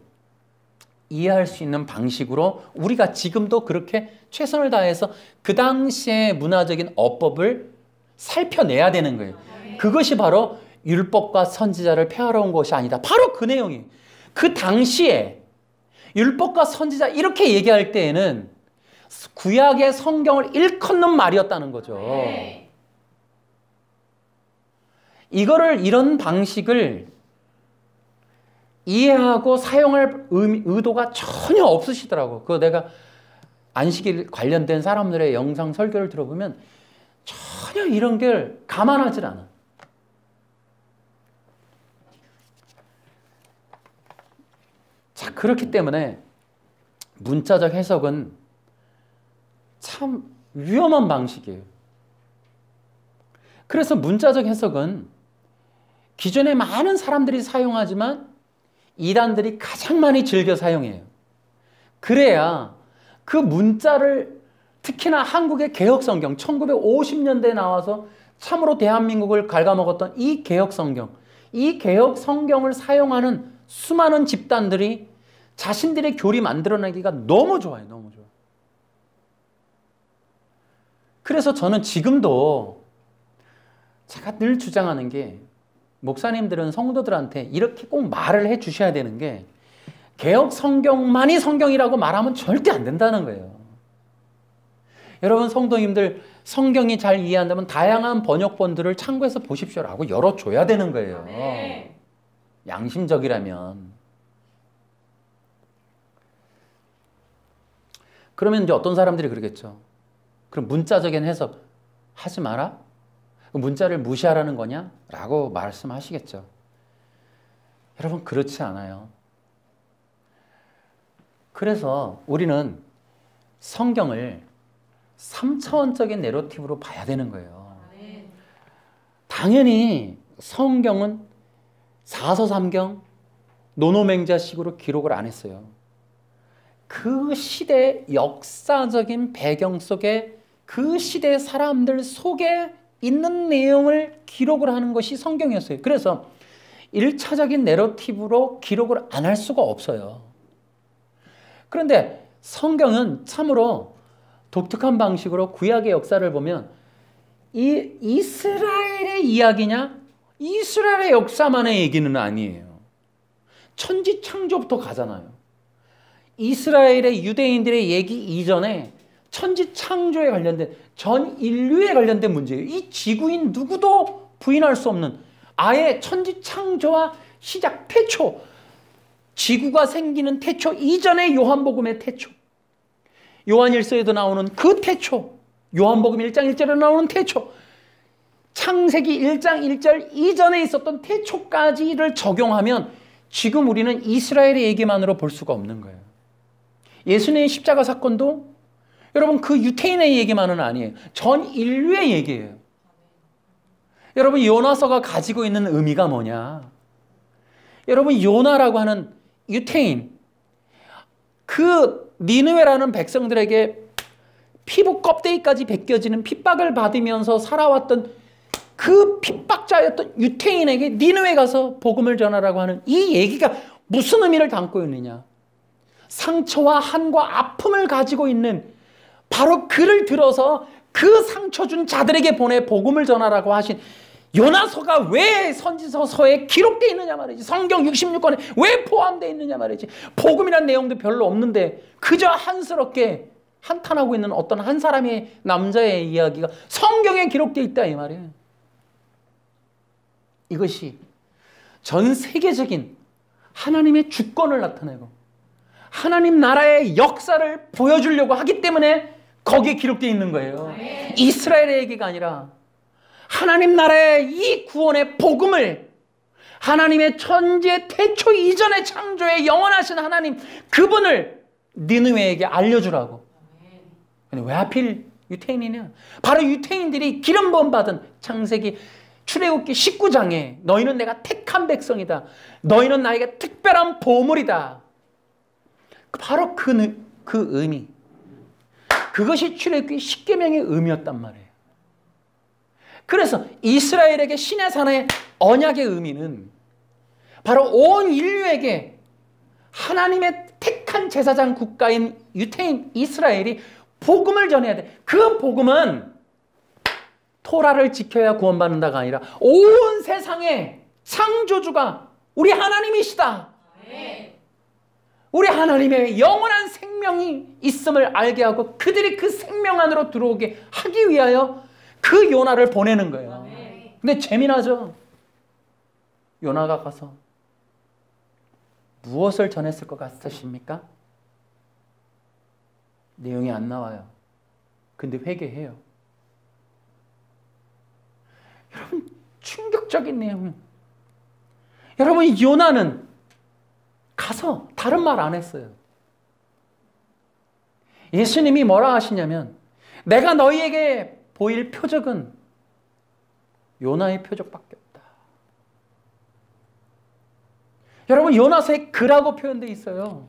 이해할 수 있는 방식으로 우리가 지금도 그렇게 최선을 다해서 그 당시의 문화적인 어법을 살펴내야 되는 거예요. 그것이 바로 율법과 선지자를 폐하러 온 것이 아니다. 바로 그 내용이. 그 당시에 율법과 선지자 이렇게 얘기할 때에는 구약의 성경을 일컫는 말이었다는 거죠. 이런 방식을 이해하고 사용할 의도가 전혀 없으시더라고. 그거 내가 안식일 관련된 사람들의 영상 설교를 들어보면 전혀 이런 걸 감안하질 않아. 자, 그렇기 때문에 문자적 해석은 참 위험한 방식이에요. 그래서 문자적 해석은 기존에 많은 사람들이 사용하지만 이단들이 가장 많이 즐겨 사용해요. 그래야 그 문자를 특히나 한국의 개혁성경 1950년대에 나와서 참으로 대한민국을 갉아먹었던 이 개혁성경, 이 개혁성경을 사용하는 수많은 집단들이 자신들의 교리 만들어내기가 너무 좋아요. 너무 좋아요. 그래서 저는 지금도 제가 늘 주장하는 게 목사님들은 성도들한테 이렇게 꼭 말을 해 주셔야 되는 게 개혁 성경만이 성경이라고 말하면 절대 안 된다는 거예요. 여러분 성도님들 성경이 잘 이해한다면 다양한 번역본들을 참고해서 보십시오라고 열어줘야 되는 거예요. 양심적이라면. 그러면 이제 어떤 사람들이 그러겠죠. 그럼 문자적인 해석 하지 마라? 문자를 무시하라는 거냐? 라고 말씀하시겠죠. 여러분 그렇지 않아요. 그래서 우리는 성경을 3차원적인 내러티브로 봐야 되는 거예요. 당연히 성경은 사서삼경, 노노맹자식으로 기록을 안 했어요. 그 시대 역사적인 배경 속에 그 시대 사람들 속에 있는 내용을 기록을 하는 것이 성경이었어요. 그래서 1차적인 내러티브로 기록을 안 할 수가 없어요. 그런데 성경은 참으로 독특한 방식으로 구약의 역사를 보면 이 이스라엘의 이야기냐? 이스라엘의 역사만의 얘기는 아니에요. 천지창조부터 가잖아요. 이스라엘의 유대인들의 얘기 이전에 천지창조에 관련된 전 인류에 관련된 문제예요. 이 지구인 누구도 부인할 수 없는 아예 천지창조와 시작 태초, 지구가 생기는 태초 이전의 요한복음의 태초, 요한일서에도 나오는 그 태초, 요한복음 1장 1절에 나오는 태초, 창세기 1장 1절 이전에 있었던 태초까지를 적용하면 지금 우리는 이스라엘의 얘기만으로 볼 수가 없는 거예요. 예수님의 십자가 사건도 여러분 그 유태인의 얘기만은 아니에요. 전 인류의 얘기예요. 여러분 요나서가 가지고 있는 의미가 뭐냐? 여러분 요나라고 하는 유태인, 그 니느웨라는 백성들에게 피부 껍데기까지 벗겨지는 핍박을 받으면서 살아왔던 그 핍박자였던 유태인에게 니느웨 가서 복음을 전하라고 하는 이 얘기가 무슨 의미를 담고 있느냐? 상처와 한과 아픔을 가지고 있는 바로 그를 들어서 그 상처 준 자들에게 보내 복음을 전하라고 하신 요나서가 왜 선지서서에 기록되어 있느냐 말이지. 성경 66권에 왜 포함되어 있느냐 말이지. 복음이란 내용도 별로 없는데 그저 한스럽게 한탄하고 있는 어떤 한 사람의 남자의 이야기가 성경에 기록되어 있다 이 말이에요. 이것이 전 세계적인 하나님의 주권을 나타내고 하나님 나라의 역사를 보여주려고 하기 때문에 거기에 기록되어 있는 거예요. 이스라엘의 얘기가 아니라 하나님 나라의 이 구원의 복음을 하나님의 천지의 태초 이전의 창조의 영원하신 하나님 그분을 니느웨에게 알려주라고. 근데 왜 하필 유태인이냐? 바로 유태인들이 기름 부음 받은 창세기 출애굽기 19장에 너희는 내가 택한 백성이다. 너희는 나에게 특별한 보물이다. 바로 그 의미. 그것이 출애굽기 10계명의 의미였단 말이에요. 그래서 이스라엘에게 신의 산의 언약의 의미는 바로 온 인류에게 하나님의 택한 제사장 국가인 유대인 이스라엘이 복음을 전해야 돼. 그 복음은 토라를 지켜야 구원받는다가 아니라 온 세상의 창조주가 우리 하나님이시다. 우리 하나님의 영원한 생명이 있음을 알게 하고 그들이 그 생명 안으로 들어오게 하기 위하여 그 요나를 보내는 거예요. 근데 재미나죠? 요나가 가서 무엇을 전했을 것 같으십니까? 내용이 안 나와요. 근데 회개해요. 여러분, 충격적인 내용. 여러분, 요나는 가서 다른 말 안 했어요. 예수님이 뭐라 하시냐면 내가 너희에게 보일 표적은 요나의 표적밖에 없다. 여러분, 요나서에 그라고 표현되어 있어요.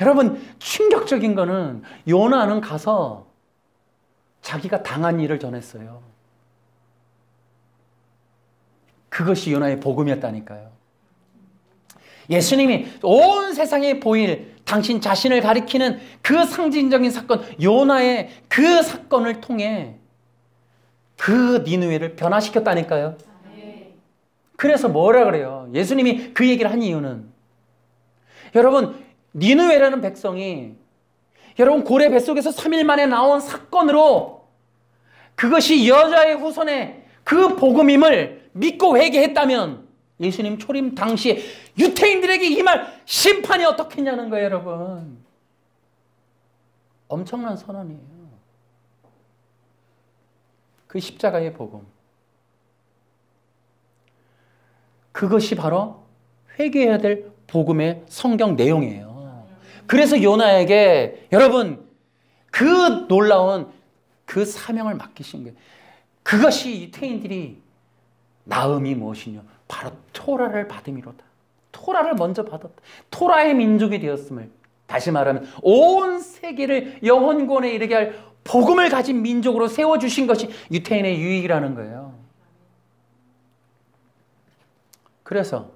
여러분, 충격적인 거는 요나는 가서 자기가 당한 일을 전했어요. 그것이 요나의 복음이었다니까요. 예수님이 온 세상에 보일 당신 자신을 가리키는 그 상징적인 사건, 요나의 그 사건을 통해 그 니느웨를 변화시켰다니까요. 그래서 뭐라 그래요? 예수님이 그 얘기를 한 이유는, 여러분, 니느웨라는 백성이 여러분 고래 뱃속에서 3일 만에 나온 사건으로 그것이 여자의 후손의 그 복음임을 믿고 회개했다면 예수님 초림 당시에 유태인들에게 임할 심판이 어떻겠냐는 거예요, 여러분. 엄청난 선언이에요. 그 십자가의 복음. 그것이 바로 회개해야 될 복음의 성경 내용이에요. 그래서 요나에게 여러분 그 놀라운 그 사명을 맡기신 거예요. 그것이 유태인들이 나음이 무엇이냐? 바로 토라를 받음이로다. 토라를 먼저 받았다. 토라의 민족이 되었음을, 다시 말하면 온 세계를 영혼권에 이르게 할 복음을 가진 민족으로 세워주신 것이 유태인의 유익이라는 거예요. 그래서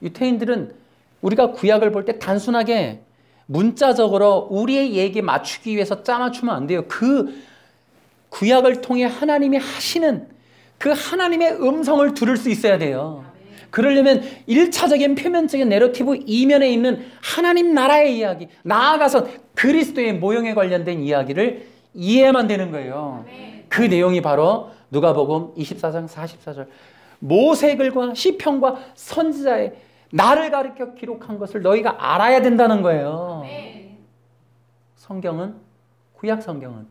유태인들은 우리가 구약을 볼 때 단순하게 문자적으로 우리의 얘기에 맞추기 위해서 짜맞추면 안 돼요. 그 구약을 통해 하나님이 하시는 그 하나님의 음성을 들을 수 있어야 돼요. 그러려면 1차적인 표면적인 내러티브 이면에 있는 하나님 나라의 이야기, 나아가서 그리스도의 모형에 관련된 이야기를 이해해야만 되는 거예요. 그 내용이 바로 누가복음 24장 44절 모세글과 시편과 선지자의 나를 가리켜 기록한 것을 너희가 알아야 된다는 거예요. 성경은, 구약 성경은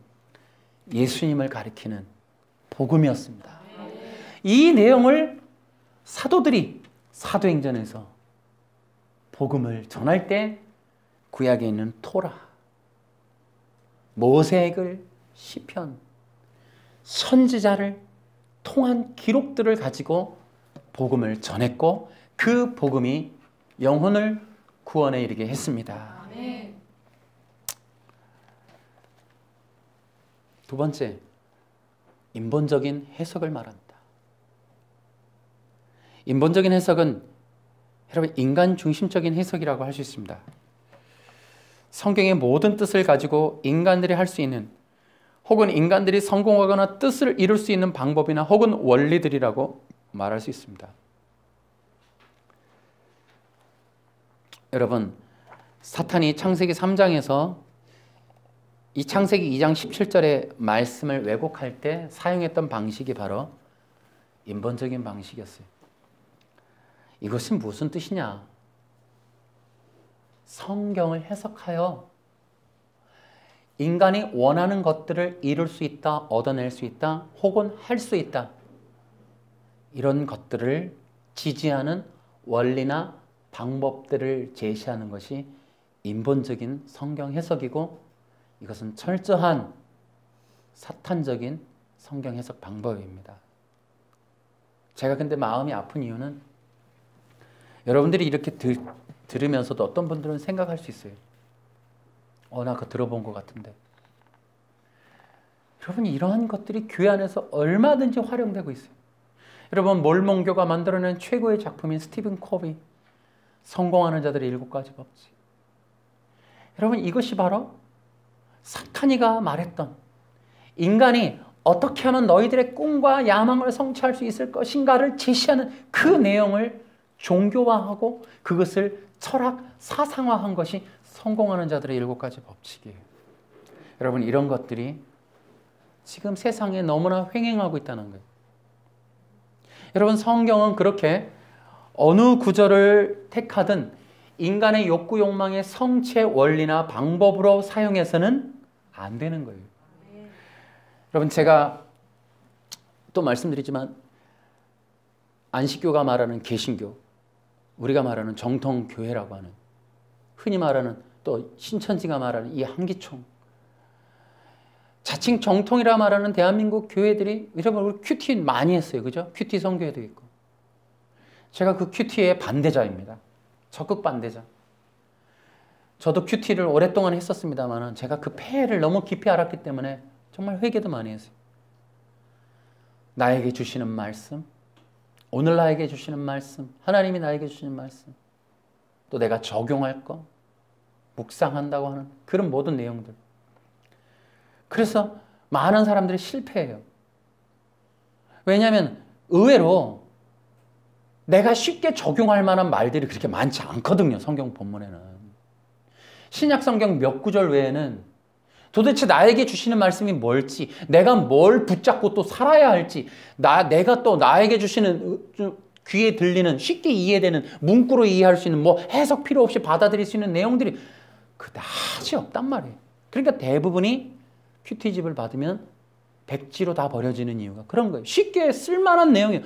예수님을 가리키는 복음이었습니다. 이 내용을 사도들이 사도행전에서 복음을 전할 때 구약에 있는 토라, 모세글, 시편, 선지자를 통한 기록들을 가지고 복음을 전했고 그 복음이 영혼을 구원에 이르게 했습니다. 두 번째, 인본적인 해석을 말한다. 인본적인 해석은 여러분 인간 중심적인 해석이라고 할 수 있습니다. 성경의 모든 뜻을 가지고 인간들이 할 수 있는 혹은 인간들이 성공하거나 뜻을 이룰 수 있는 방법이나 혹은 원리들이라고 말할 수 있습니다. 여러분, 사탄이 창세기 3장에서 이 창세기 2장 17절의 말씀을 왜곡할 때 사용했던 방식이 바로 인본적인 방식이었어요. 이것은 무슨 뜻이냐? 성경을 해석하여 인간이 원하는 것들을 이룰 수 있다, 얻어낼 수 있다, 혹은 할 수 있다. 이런 것들을 지지하는 원리나 방법들을 제시하는 것이 인본적인 성경 해석이고 이것은 철저한 사탄적인 성경 해석 방법입니다. 제가 근데 마음이 아픈 이유는 여러분들이 이렇게 들으면서도 어떤 분들은 생각할 수 있어요. 나 그거 들어본 것 같은데. 여러분, 이러한 것들이 교회 안에서 얼마든지 활용되고 있어요. 여러분 몰몬교가 만들어낸 최고의 작품인 스티븐 코비 성공하는 자들의 7가지 법칙. 여러분 이것이 바로 사탄이가 말했던 인간이 어떻게 하면 너희들의 꿈과 야망을 성취할 수 있을 것인가를 제시하는 그 내용을 종교화하고 그것을 철학, 사상화한 것이 성공하는 자들의 7가지 법칙이에요. 여러분 이런 것들이 지금 세상에 너무나 횡행하고 있다는 거예요. 여러분 성경은 그렇게 어느 구절을 택하든 인간의 욕구, 욕망의 성취의 원리나 방법으로 사용해서는 안 되는 거예요. 여러분 제가 또 말씀드리지만 안식교가 말하는 개신교, 우리가 말하는 정통교회라고 하는, 흔히 말하는 또 신천지가 말하는 이 한기총, 자칭 정통이라 말하는 대한민국 교회들이, 여러분 우리 큐티 많이 했어요. 그죠? 큐티 선교회도 있고. 제가 그 큐티의 반대자입니다. 적극 반대자. 저도 큐티를 오랫동안 했었습니다만 제가 그 폐해를 너무 깊이 알았기 때문에 정말 회개도 많이 했어요. 나에게 주시는 말씀, 오늘 나에게 주시는 말씀, 하나님이 나에게 주시는 말씀, 또 내가 적용할 거, 묵상한다고 하는 그런 모든 내용들. 그래서 많은 사람들이 실패해요. 왜냐하면 의외로 내가 쉽게 적용할 만한 말들이 그렇게 많지 않거든요. 성경 본문에는. 신약 성경 몇 구절 외에는 도대체 나에게 주시는 말씀이 뭘지, 내가 뭘 붙잡고 또 살아야 할지, 내가 또 나에게 주시는 귀에 들리는, 쉽게 이해되는, 문구로 이해할 수 있는, 뭐 해석 필요 없이 받아들일 수 있는 내용들이 그다지 없단 말이에요. 그러니까 대부분이 큐티집을 받으면 백지로 다 버려지는 이유가 그런 거예요. 쉽게 쓸만한 내용이에요.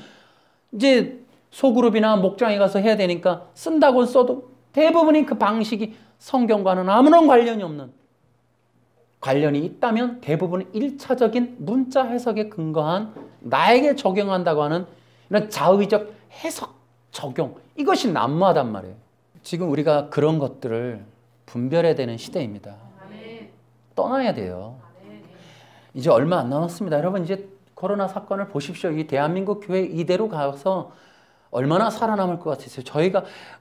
이제 소그룹이나 목장에 가서 해야 되니까 쓴다고 써도 대부분이 그 방식이 성경과는 아무런 관련이 없는, 관련이 있다면 대부분은 1차적인 문자 해석에 근거한 나에게 적용한다고 하는 이런 자의적 해석 적용, 이것이 난무하단 말이에요. 지금 우리가 그런 것들을 분별해야 되는 시대입니다. 떠나야 돼요. 이제 얼마 안 남았습니다. 여러분 이제 코로나 사건을 보십시오. 이 대한민국 교회 이대로 가서 얼마나 살아남을 것 같으세요?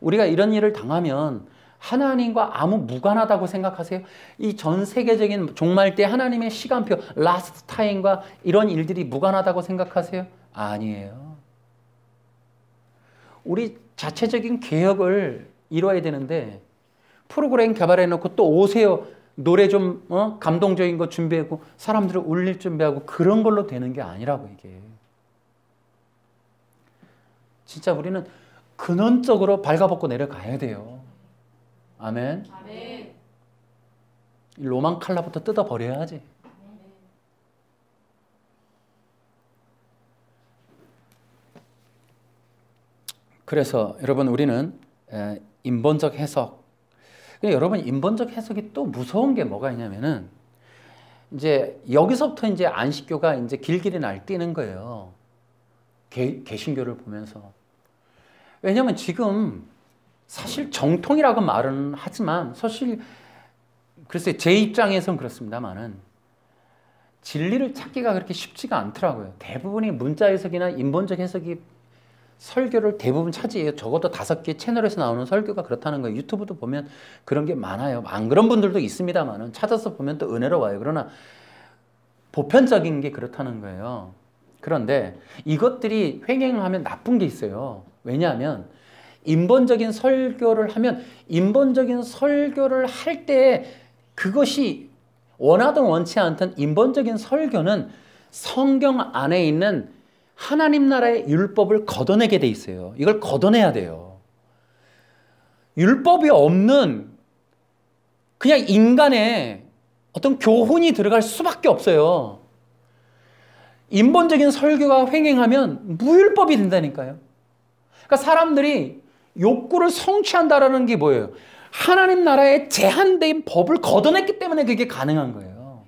우리가 이런 일을 당하면 하나님과 아무 무관하다고 생각하세요? 이 전 세계적인 종말 때 하나님의 시간표, 라스트 타임과 이런 일들이 무관하다고 생각하세요? 아니에요. 우리 자체적인 개혁을 이뤄야 되는데 프로그램 개발해놓고 또 오세요. 노래 좀 감동적인 거 준비하고 사람들을 울릴 준비하고 그런 걸로 되는 게 아니라고 이게. 진짜 우리는 근원적으로 발가벗고 내려가야 돼요. 아멘. 아멘. 로만 칼라부터 뜯어버려야지. 그래서 여러분 우리는 인본적 해석. 여러분 인본적 해석이 또 무서운 게 뭐가 있냐면은 이제 여기서부터 이제 안식교가 이제 길길이 날뛰는 거예요. 개신교를 보면서. 왜냐하면 지금 사실 정통이라고 말은 하지만 사실 글쎄 제 입장에선 그렇습니다만은 진리를 찾기가 그렇게 쉽지가 않더라고요. 대부분이 문자 해석이나 인본적 해석이 설교를 대부분 차지해요. 적어도 5개 채널에서 나오는 설교가 그렇다는 거예요. 유튜브도 보면 그런 게 많아요. 안 그런 분들도 있습니다만은 찾아서 보면 또 은혜로워요. 그러나 보편적인 게 그렇다는 거예요. 그런데 이것들이 횡행하면 나쁜 게 있어요. 왜냐하면 인본적인 설교를 하면 인본적인 설교를 할 때 그것이 원하든 원치 않든 인본적인 설교는 성경 안에 있는 하나님 나라의 율법을 걷어내게 돼 있어요. 이걸 걷어내야 돼요. 율법이 없는 그냥 인간의 어떤 교훈이 들어갈 수밖에 없어요. 인본적인 설교가 횡행하면 무율법이 된다니까요. 그러니까 사람들이 욕구를 성취한다라는 게 뭐예요? 하나님 나라의 제한된 법을 걷어냈기 때문에 그게 가능한 거예요.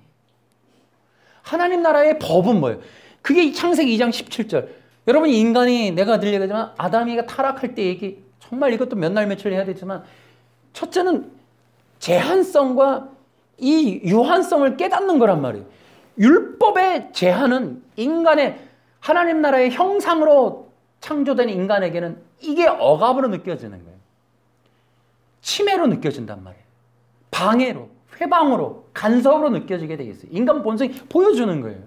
하나님 나라의 법은 뭐예요? 그게 창세기 2장 17절. 여러분 인간이 내가 늘 얘기하지만 아담이가 타락할 때 얘기 정말 이것도 몇 날 며칠 해야 되지만 첫째는 제한성과 이 유한성을 깨닫는 거란 말이에요. 율법의 제한은 인간의 하나님 나라의 형상으로 창조된 인간에게는 이게 억압으로 느껴지는 거예요. 침해로 느껴진단 말이에요. 방해로, 회방으로, 간섭으로 느껴지게 돼 있어요. 인간 본성이 보여주는 거예요.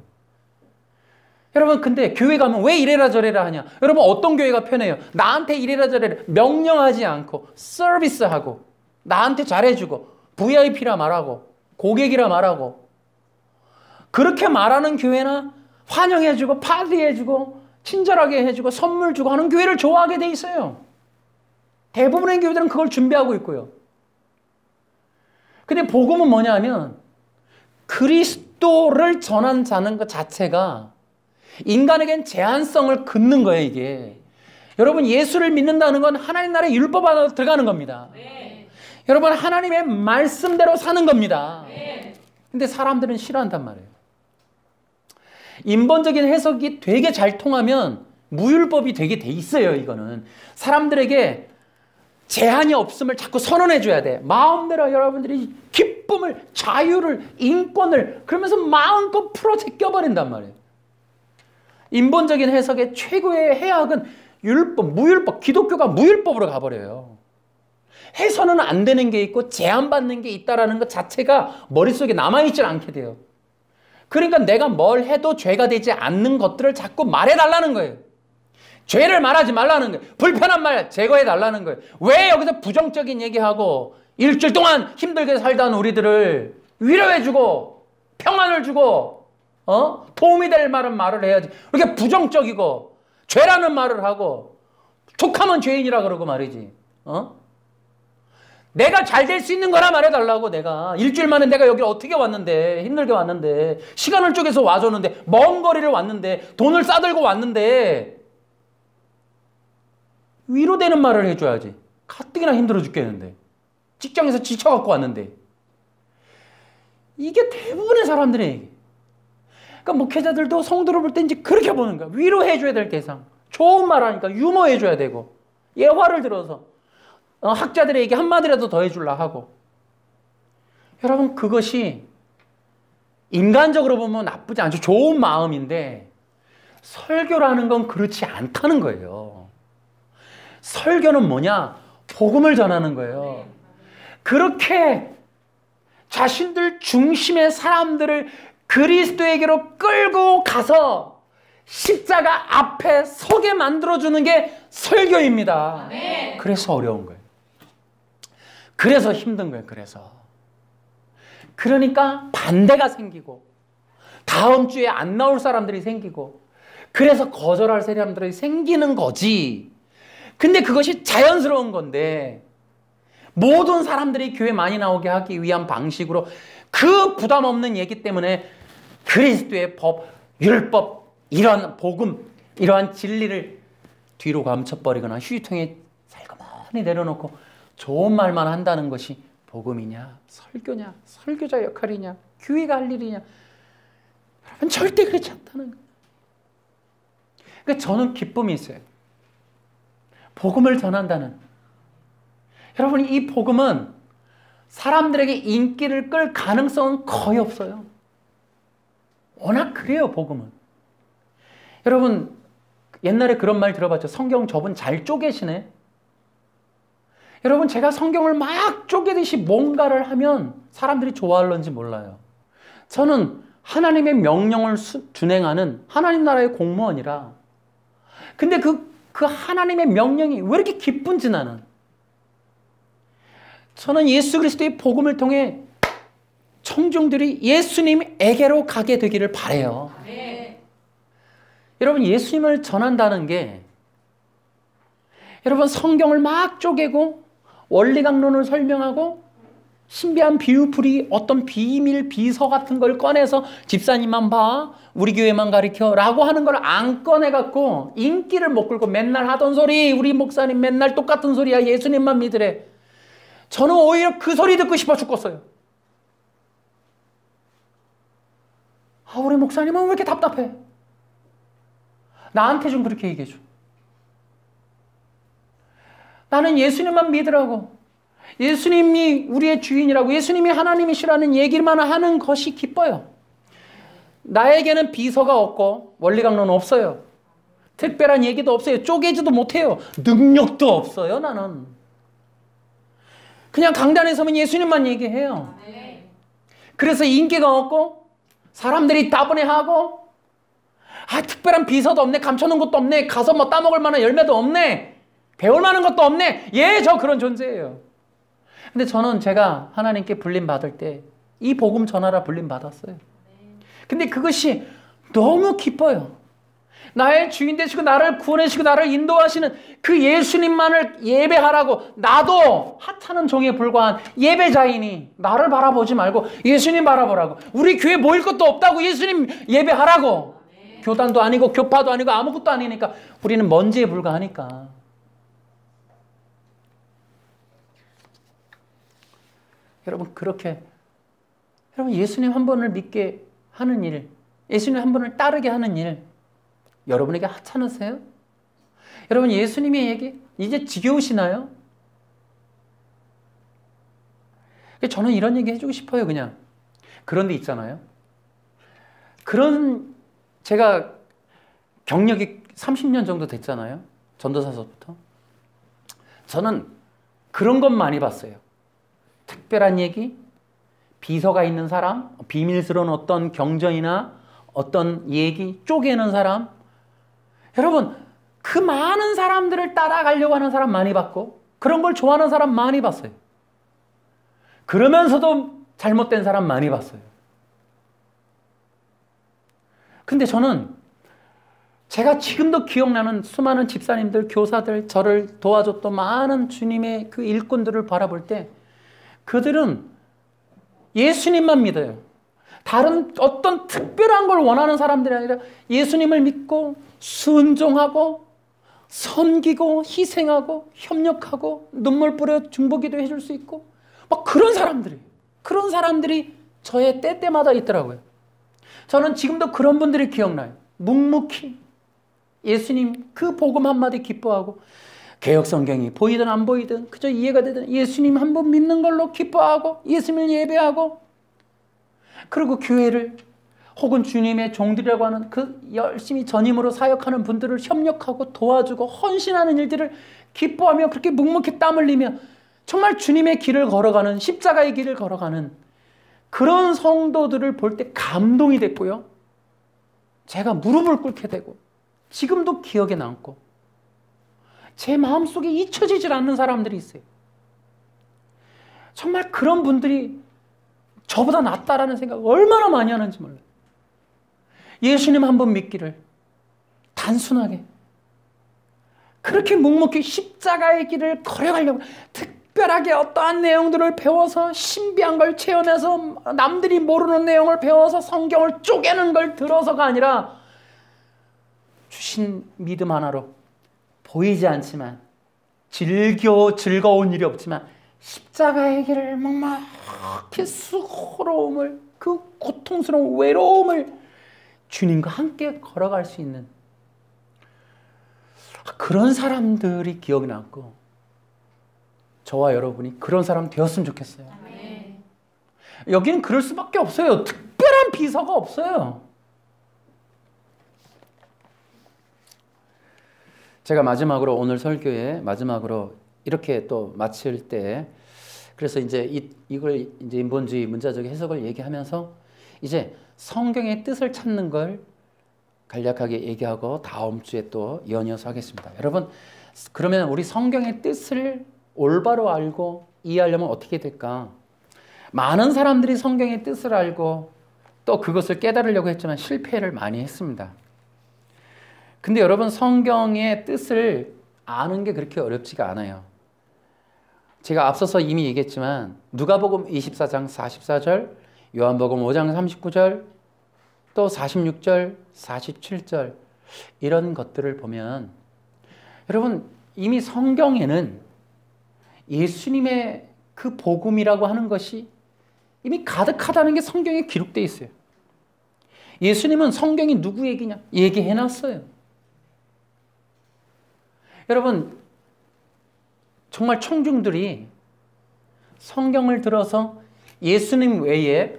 여러분, 근데 교회 가면 왜 이래라 저래라 하냐? 여러분, 어떤 교회가 편해요? 나한테 이래라 저래라 명령하지 않고 서비스하고 나한테 잘해주고 VIP라 말하고 고객이라 말하고 그렇게 말하는 교회나 환영해주고 파티해주고 친절하게 해주고 선물 주고 하는 교회를 좋아하게 돼 있어요. 대부분의 교회들은 그걸 준비하고 있고요. 근데 복음은 뭐냐 하면 그리스도를 전하는 것 자체가 인간에겐 제한성을 긋는 거예요, 이게. 여러분, 예수를 믿는다는 건 하나님 나라의 율법 안으로 들어가는 겁니다. 네. 여러분, 하나님의 말씀대로 사는 겁니다. 네. 근데 사람들은 싫어한단 말이에요. 인본적인 해석이 되게 잘 통하면 무율법이 되게 돼 있어요, 이거는. 사람들에게 제한이 없음을 자꾸 선언해 줘야 돼. 마음대로 여러분들이 기쁨을, 자유를, 인권을 그러면서 마음껏 풀어 제껴버린단 말이에요. 인본적인 해석의 최고의 해악은 율법, 무율법, 기독교가 무율법으로 가버려요. 해서는 안 되는 게 있고 제한받는 게 있다는 것 자체가 머릿속에 남아있질 않게 돼요. 그러니까 내가 뭘 해도 죄가 되지 않는 것들을 자꾸 말해달라는 거예요. 죄를 말하지 말라는 거예요. 불편한 말 제거해달라는 거예요. 왜 여기서 부정적인 얘기하고 일주일 동안 힘들게 살던 우리들을 위로해주고 평안을 주고 도움이 될 말은 말을 해야지. 이렇게 부정적이고 죄라는 말을 하고 툭하면 죄인이라 그러고 말이지. 내가 잘 될 수 있는 거나 말해달라고. 내가 일주일 만에 내가 여기 어떻게 왔는데, 힘들게 왔는데, 시간을 쪼개서 와줬는데, 먼 거리를 왔는데, 돈을 싸들고 왔는데 위로되는 말을 해줘야지. 가뜩이나 힘들어 죽겠는데, 직장에서 지쳐갖고 왔는데. 이게 대부분의 사람들의 얘기. 그러니까 목회자들도 성도를 볼 때 이제 그렇게 보는 거야. 위로해줘야 될 대상. 좋은 말 하니까 유머해줘야 되고, 예화를 들어서 학자들의 얘기 한마디라도 더 해주려 하고. 여러분, 그것이 인간적으로 보면 나쁘지 않죠. 좋은 마음인데 설교라는 건 그렇지 않다는 거예요. 설교는 뭐냐? 복음을 전하는 거예요. 그렇게 자신들 중심의 사람들을 그리스도에게로 끌고 가서 십자가 앞에 서게 만들어주는 게 설교입니다. 아멘. 그래서 어려운 거예요. 그래서 힘든 거예요. 그러니까 반대가 생기고 다음 주에 안 나올 사람들이 생기고 그래서 거절할 사람들이 생기는 거지. 근데 그것이 자연스러운 건데 모든 사람들이 교회 많이 나오게 하기 위한 방식으로 그 부담 없는 얘기 때문에 그리스도의 법, 율법, 이런 복음, 이러한 진리를 뒤로 감춰버리거나 휴지통에 살그머니 내려놓고 좋은 말만 한다는 것이 복음이냐, 설교냐, 설교자 역할이냐, 교회가 할 일이냐. 여러분, 절대 그렇지 않다는 거예요. 그러니까 저는 기쁨이 있어요. 복음을 전한다는. 여러분, 이 복음은 사람들에게 인기를 끌 가능성은 거의 없어요. 워낙 그래요, 복음은. 여러분, 옛날에 그런 말 들어봤죠. 성경 저분 잘 쪼개시네. 여러분, 제가 성경을 막 쪼개듯이 뭔가를 하면 사람들이 좋아할런지 몰라요. 저는 하나님의 명령을 준행하는 하나님 나라의 공무원이라. 근데 그 하나님의 명령이 왜 이렇게 기쁜지 나는. 저는 예수 그리스도의 복음을 통해 청중들이 예수님에게로 가게 되기를 바라요. 네. 여러분, 예수님을 전한다는 게 여러분 성경을 막 쪼개고 원리강론을 설명하고 신비한 비유풀이 어떤 비밀 비서 같은 걸 꺼내서 집사님만 봐, 우리 교회만 가르쳐 라고 하는 걸 안 꺼내갖고 인기를 못 끌고 맨날 하던 소리, 우리 목사님 맨날 똑같은 소리야, 예수님만 믿으래. 저는 오히려 그 소리 듣고 싶어 죽겠어요. 아, 우리 목사님은 왜 이렇게 답답해? 나한테 좀 그렇게 얘기해줘. 나는 예수님만 믿으라고, 예수님이 우리의 주인이라고, 예수님이 하나님이시라는 얘기만 하는 것이 기뻐요. 나에게는 비서가 없고 원리강론은 없어요. 특별한 얘기도 없어요. 쪼개지도 못해요. 능력도 없어요, 나는. 그냥 강단에 서면 예수님만 얘기해요. 그래서 인기가 없고 사람들이 따분해하고 특별한 비서도 없네. 감춰놓은 것도 없네. 가서 뭐 따먹을 만한 열매도 없네. 배울 만한 것도 없네. 예, 저 그런 존재예요. 근데 저는 제가 하나님께 불림받을 때 이 복음 전하라 불림받았어요. 근데 그것이 너무 기뻐요. 나의 주인 되시고 나를 구원하시고 나를 인도하시는 그 예수님만을 예배하라고, 나도 하찮은 종에 불과한 예배자이니 나를 바라보지 말고 예수님 바라보라고. 우리 교회 모일 것도 없다고 예수님 예배하라고. 교단도 아니고 교파도 아니고 아무것도 아니니까 우리는 먼지에 불과하니까. 여러분, 그렇게 여러분 예수님 한 분을 믿게 하는 일, 예수님 한 분을 따르게 하는 일, 여러분에게 하찮으세요? 여러분, 예수님의 얘기 이제 지겨우시나요? 저는 이런 얘기 해주고 싶어요. 그냥 그런 데 있잖아요. 그런, 제가 경력이 30년 정도 됐잖아요. 전도사서부터. 저는 그런 것 많이 봤어요. 특별한 얘기, 비서가 있는 사람, 비밀스러운 어떤 경전이나 어떤 얘기 쪼개는 사람. 여러분, 그 많은 사람들을 따라가려고 하는 사람 많이 봤고, 그런 걸 좋아하는 사람 많이 봤어요. 그러면서도 잘못된 사람 많이 봤어요. 근데 저는 제가 지금도 기억나는 수많은 집사님들, 교사들, 저를 도와줬던 많은 주님의 그 일꾼들을 바라볼 때 그들은 예수님만 믿어요. 다른 어떤 특별한 걸 원하는 사람들이 아니라 예수님을 믿고 순종하고 섬기고 희생하고 협력하고 눈물 뿌려 중보기도 해줄 수 있고 막 그런 사람들이 저의 때때마다 있더라고요. 저는 지금도 그런 분들이 기억나요. 묵묵히 예수님 그 복음 한마디 기뻐하고, 개역성경이 보이든 안 보이든 그저 이해가 되든 예수님 한 분 믿는 걸로 기뻐하고 예수님을 예배하고, 그리고 교회를 혹은 주님의 종들이라고 하는 그 열심히 전임으로 사역하는 분들을 협력하고 도와주고 헌신하는 일들을 기뻐하며 그렇게 묵묵히 땀 흘리며 정말 주님의 길을 걸어가는, 십자가의 길을 걸어가는 그런 성도들을 볼 때 감동이 됐고요. 제가 무릎을 꿇게 되고 지금도 기억에 남고 제 마음속에 잊혀지질 않는 사람들이 있어요. 정말 그런 분들이 저보다 낫다라는 생각을 얼마나 많이 하는지 몰라요. 예수님 한 분 믿기를 단순하게 그렇게 묵묵히 십자가의 길을 걸어가려고, 특별하게 어떠한 내용들을 배워서 신비한 걸 체험해서 남들이 모르는 내용을 배워서 성경을 쪼개는 걸 들어서가 아니라 주신 믿음 하나로 보이지 않지만 즐거운 일이 없지만 십자가의 길을 막막히 수고로움을, 그 고통스러운 외로움을 주님과 함께 걸어갈 수 있는 그런 사람들이 기억이 남고, 저와 여러분이 그런 사람 되었으면 좋겠어요. 아멘. 여기는 그럴 수밖에 없어요. 특별한 비서가 없어요. 제가 마지막으로 오늘 설교에 마지막으로 이렇게 또 마칠 때, 그래서 이제 이걸 이제 인본주의 문자적 해석을 얘기하면서 이제 성경의 뜻을 찾는 걸 간략하게 얘기하고 다음 주에 또 이어서 하겠습니다. 여러분, 그러면 우리 성경의 뜻을 올바로 알고 이해하려면 어떻게 될까? 많은 사람들이 성경의 뜻을 알고 또 그것을 깨달으려고 했지만 실패를 많이 했습니다. 근데 여러분, 성경의 뜻을 아는 게 그렇게 어렵지가 않아요. 제가 앞서서 이미 얘기했지만 누가복음 24장 44절, 요한복음 5장 39절, 또 46절, 47절 이런 것들을 보면 여러분, 이미 성경에는 예수님의 그 복음이라고 하는 것이 이미 가득하다는 게 성경에 기록되어 있어요. 예수님은 성경이 누구 얘기냐? 얘기해놨어요. 여러분, 정말 청중들이 성경을 들어서 예수님 외에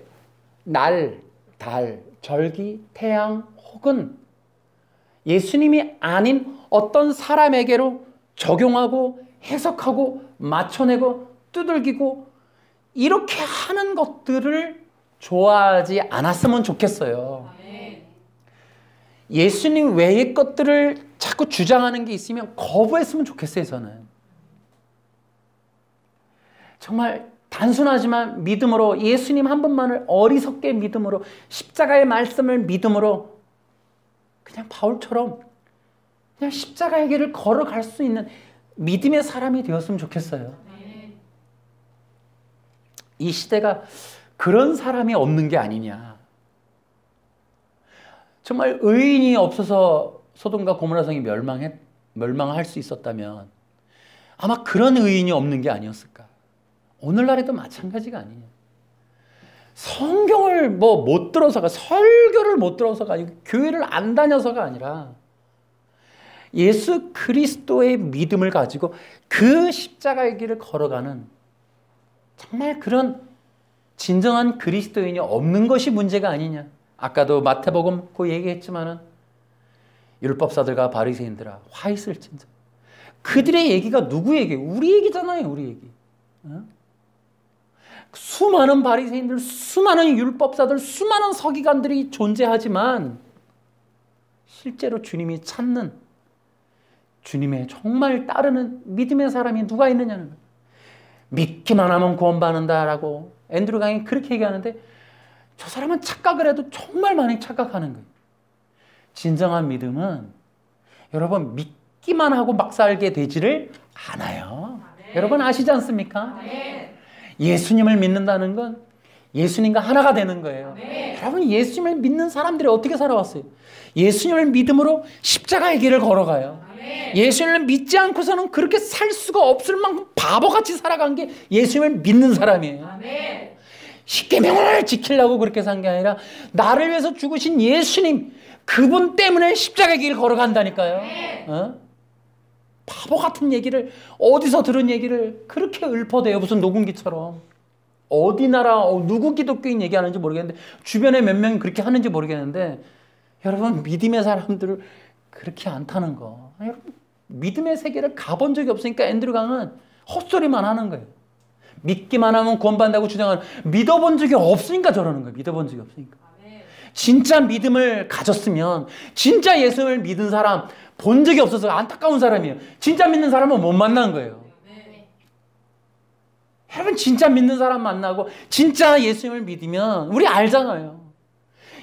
날, 달, 절기, 태양 혹은 예수님이 아닌 어떤 사람에게로 적용하고 해석하고 맞춰내고 두들기고 이렇게 하는 것들을 좋아하지 않았으면 좋겠어요. 예수님 외의 것들을 자꾸 주장하는 게 있으면 거부했으면 좋겠어요, 저는. 정말 단순하지만 믿음으로 예수님 한 분만을 어리석게 믿음으로 십자가의 말씀을 믿음으로 그냥 바울처럼 그냥 십자가의 길을 걸어갈 수 있는 믿음의 사람이 되었으면 좋겠어요. 이 시대가 그런 사람이 없는 게 아니냐. 정말 의인이 없어서 소돔과 고모라 성이 멸망할 수 있었다면 아마 그런 의인이 없는 게 아니었을까. 오늘날에도 마찬가지가 아니에요. 성경을 못 들어서가, 설교를 못 들어서가 아니고 교회를 안 다녀서가 아니라 예수 그리스도의 믿음을 가지고 그 십자가의 길을 걸어가는 정말 그런 진정한 그리스도인이 없는 것이 문제가 아니냐. 아까도 마태복음 그 얘기했지만은 율법사들과 바리새인들아 화 있을진저. 그들의 얘기가 누구 얘기예요? 우리 얘기잖아요, 우리 얘기. 어? 수많은 바리새인들, 수많은 율법사들, 수많은 서기관들이 존재하지만 실제로 주님이 찾는, 주님의 정말 따르는 믿음의 사람이 누가 있느냐는 거예요. 믿기만 하면 구원받는다라고 앤드류 강이 그렇게 얘기하는데 저 사람은 착각을 해도 정말 많이 착각하는 거예요. 진정한 믿음은 여러분 믿기만 하고 막 살게 되지를 않아요. 네. 여러분 아시지 않습니까? 네. 예수님을 믿는다는 건 예수님과 하나가 되는 거예요. 네. 여러분 예수님을 믿는 사람들이 어떻게 살아왔어요? 예수님을 믿음으로 십자가의 길을 걸어가요. 네. 예수님을 믿지 않고서는 그렇게 살 수가 없을 만큼 바보같이 살아간 게 예수님을 믿는 사람이에요. 네. 십계명을 지키려고 그렇게 산 게 아니라 나를 위해서 죽으신 예수님 그분 때문에 십자가의 길을 걸어간다니까요. 네. 어? 바보 같은 얘기를 어디서 들은 얘기를 그렇게 읊어대요. 무슨 녹음기처럼. 어디 나라 누구 기독교인 얘기하는지 모르겠는데 주변에 몇 명이 그렇게 하는지 모르겠는데 여러분 믿음의 사람들을 그렇게 안 타는 거. 여러분 믿음의 세계를 가본 적이 없으니까 앤드류 강은 헛소리만 하는 거예요. 믿기만 하면 구원받는다고 주장하는 믿어본 적이 없으니까 저러는 거예요. 믿어본 적이 없으니까. 진짜 믿음을 가졌으면 진짜 예수를 믿은 사람 본 적이 없어서 안타까운 사람이에요. 진짜 믿는 사람은 못 만난 거예요. 여러분 진짜 믿는 사람 만나고 진짜 예수님을 믿으면 우리 알잖아요.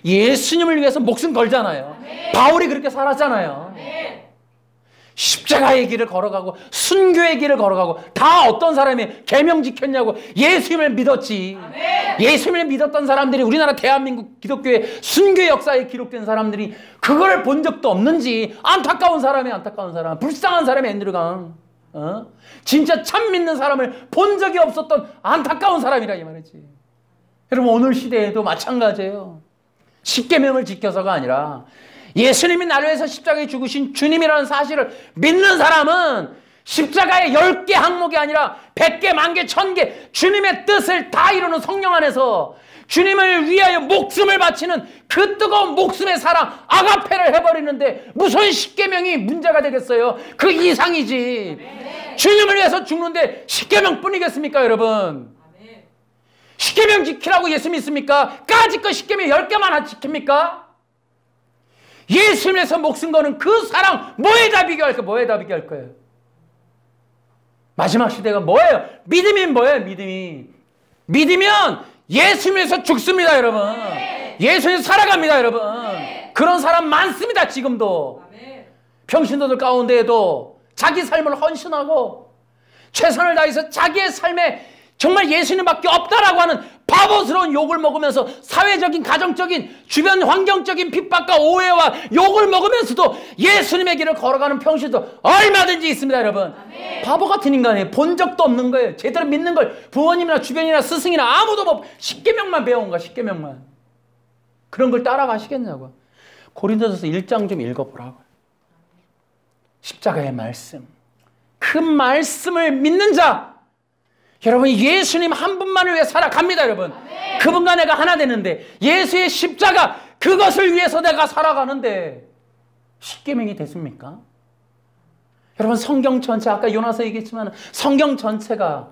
예수님을 위해서 목숨 걸잖아요. 바울이 그렇게 살았잖아요. 십자가의 길을 걸어가고 순교의 길을 걸어가고 다 어떤 사람이 계명 지켰냐고 예수님을 믿었지. 예수님을 믿었던 사람들이 우리나라 대한민국 기독교의 순교 역사에 기록된 사람들이 그걸 본 적도 없는지 안타까운 사람이 안타까운 사람, 불쌍한 사람이 앤드류 강. 진짜 참 믿는 사람을 본 적이 없었던 안타까운 사람이라 이 말이지. 여러분 오늘 시대에도 마찬가지예요. 십계명을 지켜서가 아니라 예수님이 나를 위해서 십자가에 죽으신 주님이라는 사실을 믿는 사람은 십자가의 10개 항목이 아니라 100개, 10,000개, 1,000개 주님의 뜻을 다 이루는 성령 안에서 주님을 위하여 목숨을 바치는 그 뜨거운 목숨의 사랑 아가페를 해버리는데 무슨 십계명이 문제가 되겠어요? 그 이상이지. 주님을 위해서 죽는데 십계명뿐이겠습니까 여러분? 십계명 지키라고 예수 믿습니까? 까짓 십계명 10개만 지킵니까? 예수님에서 목숨 거는 그 사랑 뭐에다 비교할 거예요? 뭐에다 비교할 거예요? 마지막 시대가 뭐예요? 믿음이 뭐예요? 믿으면 예수님에서 죽습니다 여러분. 예수님에서 살아갑니다 여러분. 그런 사람 많습니다 지금도. 평신도들 가운데에도 자기 삶을 헌신하고 최선을 다해서 자기의 삶에 정말 예수님밖에 없다라고 하는 바보스러운 욕을 먹으면서 사회적인, 가정적인, 주변 환경적인 핍박과 오해와 욕을 먹으면서도 예수님의 길을 걸어가는 평신도 얼마든지 있습니다 여러분. 바보 같은 인간이에요. 본 적도 없는 거예요. 제대로 믿는 걸 부모님이나 주변이나 스승이나 아무도 뭐 십계명만 배운 거야. 십계명만. 그런 걸 따라가시겠냐고. 고린도전서 1장 좀 읽어보라고. 십자가의 말씀. 그 말씀을 믿는 자 여러분 예수님 한 분만을 위해 살아갑니다 여러분. 아멘. 그분과 내가 하나 되는데 예수의 십자가 그것을 위해서 내가 살아가는데 십계명이 됐습니까? 여러분 성경 전체 아까 요나서 얘기했지만 성경 전체가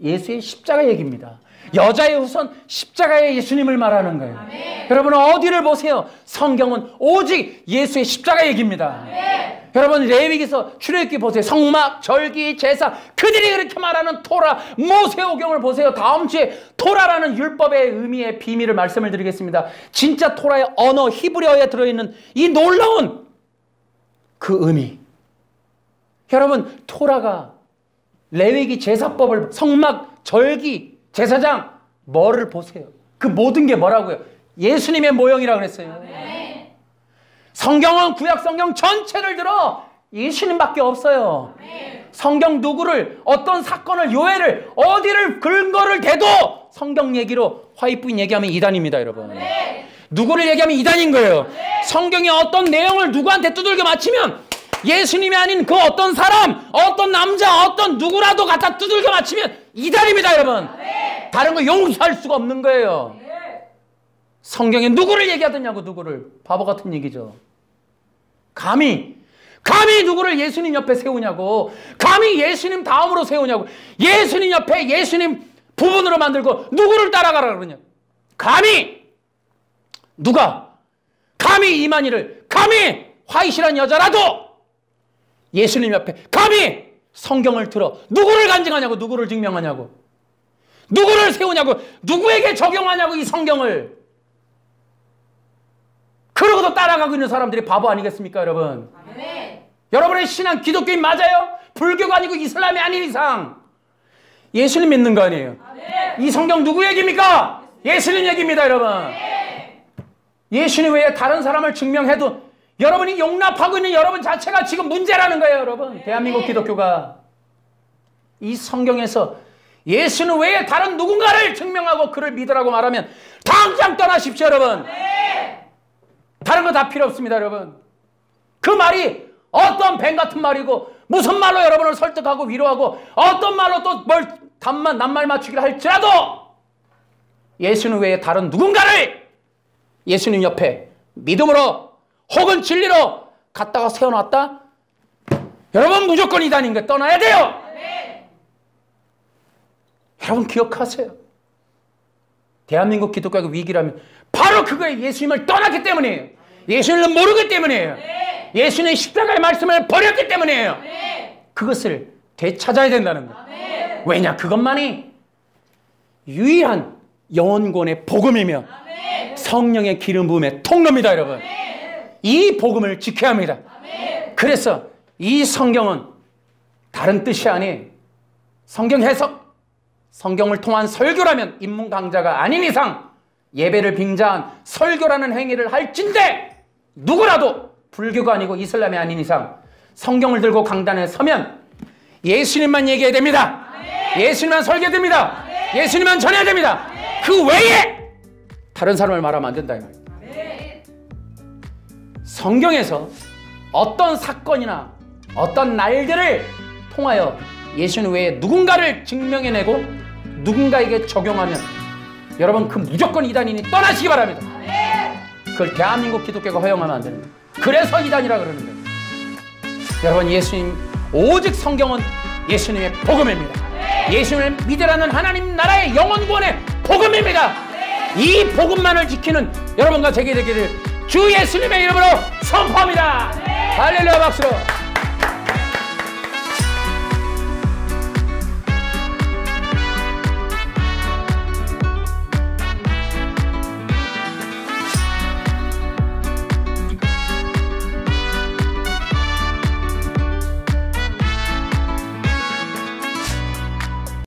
예수의 십자가 얘기입니다. 여자의 후손 십자가의 예수님을 말하는 거예요. 아멘. 여러분 어디를 보세요? 성경은 오직 예수의 십자가 얘기입니다. 아멘. 여러분 레위기서 출애굽기 보세요. 성막, 절기, 제사 그들이 그렇게 말하는 토라, 모세오경을 보세요. 다음 주에 토라라는 율법의 의미의 비밀을 말씀을 드리겠습니다. 진짜 토라의 언어 히브리어에 들어있는 이 놀라운 그 의미. 여러분 토라가 레위기 제사법을 성막, 절기, 제사장 뭐를 보세요. 그 모든 게 뭐라고요? 예수님의 모형이라고 그랬어요. 네. 성경은 구약 성경 전체를 들어 예수님밖에 없어요. 네. 성경 누구를 어떤 사건을 요해를 어디를 근거를 대도 성경 얘기로 화이부인 얘기하면 이단입니다, 여러분. 네. 누구를 얘기하면 이단인 거예요. 네. 성경의 어떤 내용을 누구한테 두들겨 맞히면 예수님이 아닌 그 어떤 사람, 어떤 남자, 어떤 누구라도 갖다 두들겨 맞히면 이단입니다, 여러분. 네. 다른 거 용서할 수가 없는 거예요. 네. 성경에 누구를 얘기하더냐고, 누구를. 바보 같은 얘기죠. 감히 누구를 예수님 옆에 세우냐고. 감히 예수님 다음으로 세우냐고. 예수님 옆에 예수님 부분으로 만들고 누구를 따라가라 그러냐고. 누가 감히 이만희를, 감히 화이시란 여자라도 예수님 옆에 감히 성경을 들어 누구를 간증하냐고, 누구를 증명하냐고, 누구를 세우냐고, 누구에게 적용하냐고 이 성경을. 그러고도 따라가고 있는 사람들이 바보 아니겠습니까, 여러분? 네. 여러분의 신앙 기독교인 맞아요? 불교가 아니고 이슬람이 아닌 이상 예수님 믿는 거 아니에요? 네. 이 성경 누구 얘기입니까? 예수님 얘기입니다, 여러분. 네. 예수님 외에 다른 사람을 증명해도 여러분이 용납하고 있는 여러분 자체가 지금 문제라는 거예요, 여러분. 대한민국 기독교가. 이 성경에서 예수는 외에 다른 누군가를 증명하고 그를 믿으라고 말하면 당장 떠나십시오, 여러분. 다른 거 다 필요 없습니다, 여러분. 그 말이 어떤 뱀 같은 말이고 무슨 말로 여러분을 설득하고 위로하고 어떤 말로 또 뭘 낱말 맞추기를 할지라도 예수는 외에 다른 누군가를 예수님 옆에 믿음으로 혹은 진리로 갖다가 세워놨다? 여러분 무조건 이단인 거 떠나야 돼요. 네. 여러분 기억하세요. 대한민국 기독교가 위기라면 바로 그거에 예수님을 떠났기 때문이에요. 예수님을 모르기 때문이에요. 네. 예수님의 십자가의 말씀을 버렸기 때문이에요. 네. 그것을 되찾아야 된다는 거예요. 네. 왜냐? 그것만이 유일한 영혼권의 복음이며 네. 성령의 기름 부음의 통로입니다, 여러분. 네. 이 복음을 지켜야 합니다. 아멘. 그래서 이 성경은 다른 뜻이 아닌 성경 해석, 성경을 통한 설교라면 인문 강자가 아닌 이상 예배를 빙자한 설교라는 행위를 할진대 누구라도 불교가 아니고 이슬람이 아닌 이상 성경을 들고 강단에 서면 예수님만 얘기해야 됩니다. 아멘. 예수님만 설계해야 됩니다. 아멘. 예수님만 전해야 됩니다. 아멘. 그 외에 다른 사람을 말하면 안 된다 이 말이에요. 성경에서 어떤 사건이나 어떤 날들을 통하여 예수님 외에 누군가를 증명해내고 누군가에게 적용하면 여러분 그 무조건 이단이니 떠나시기 바랍니다. 그걸 대한민국 기독교가 허용하면 안 됩니다. 그래서 이단이라 그러는 거예요. 여러분 예수님 오직 성경은 예수님의 복음입니다. 예수님을 믿으라는 하나님 나라의 영원권의 복음입니다. 이 복음만을 지키는 여러분과 제게 되기를 주 예수님의 이름으로 선포합니다. 할렐루야 박수로.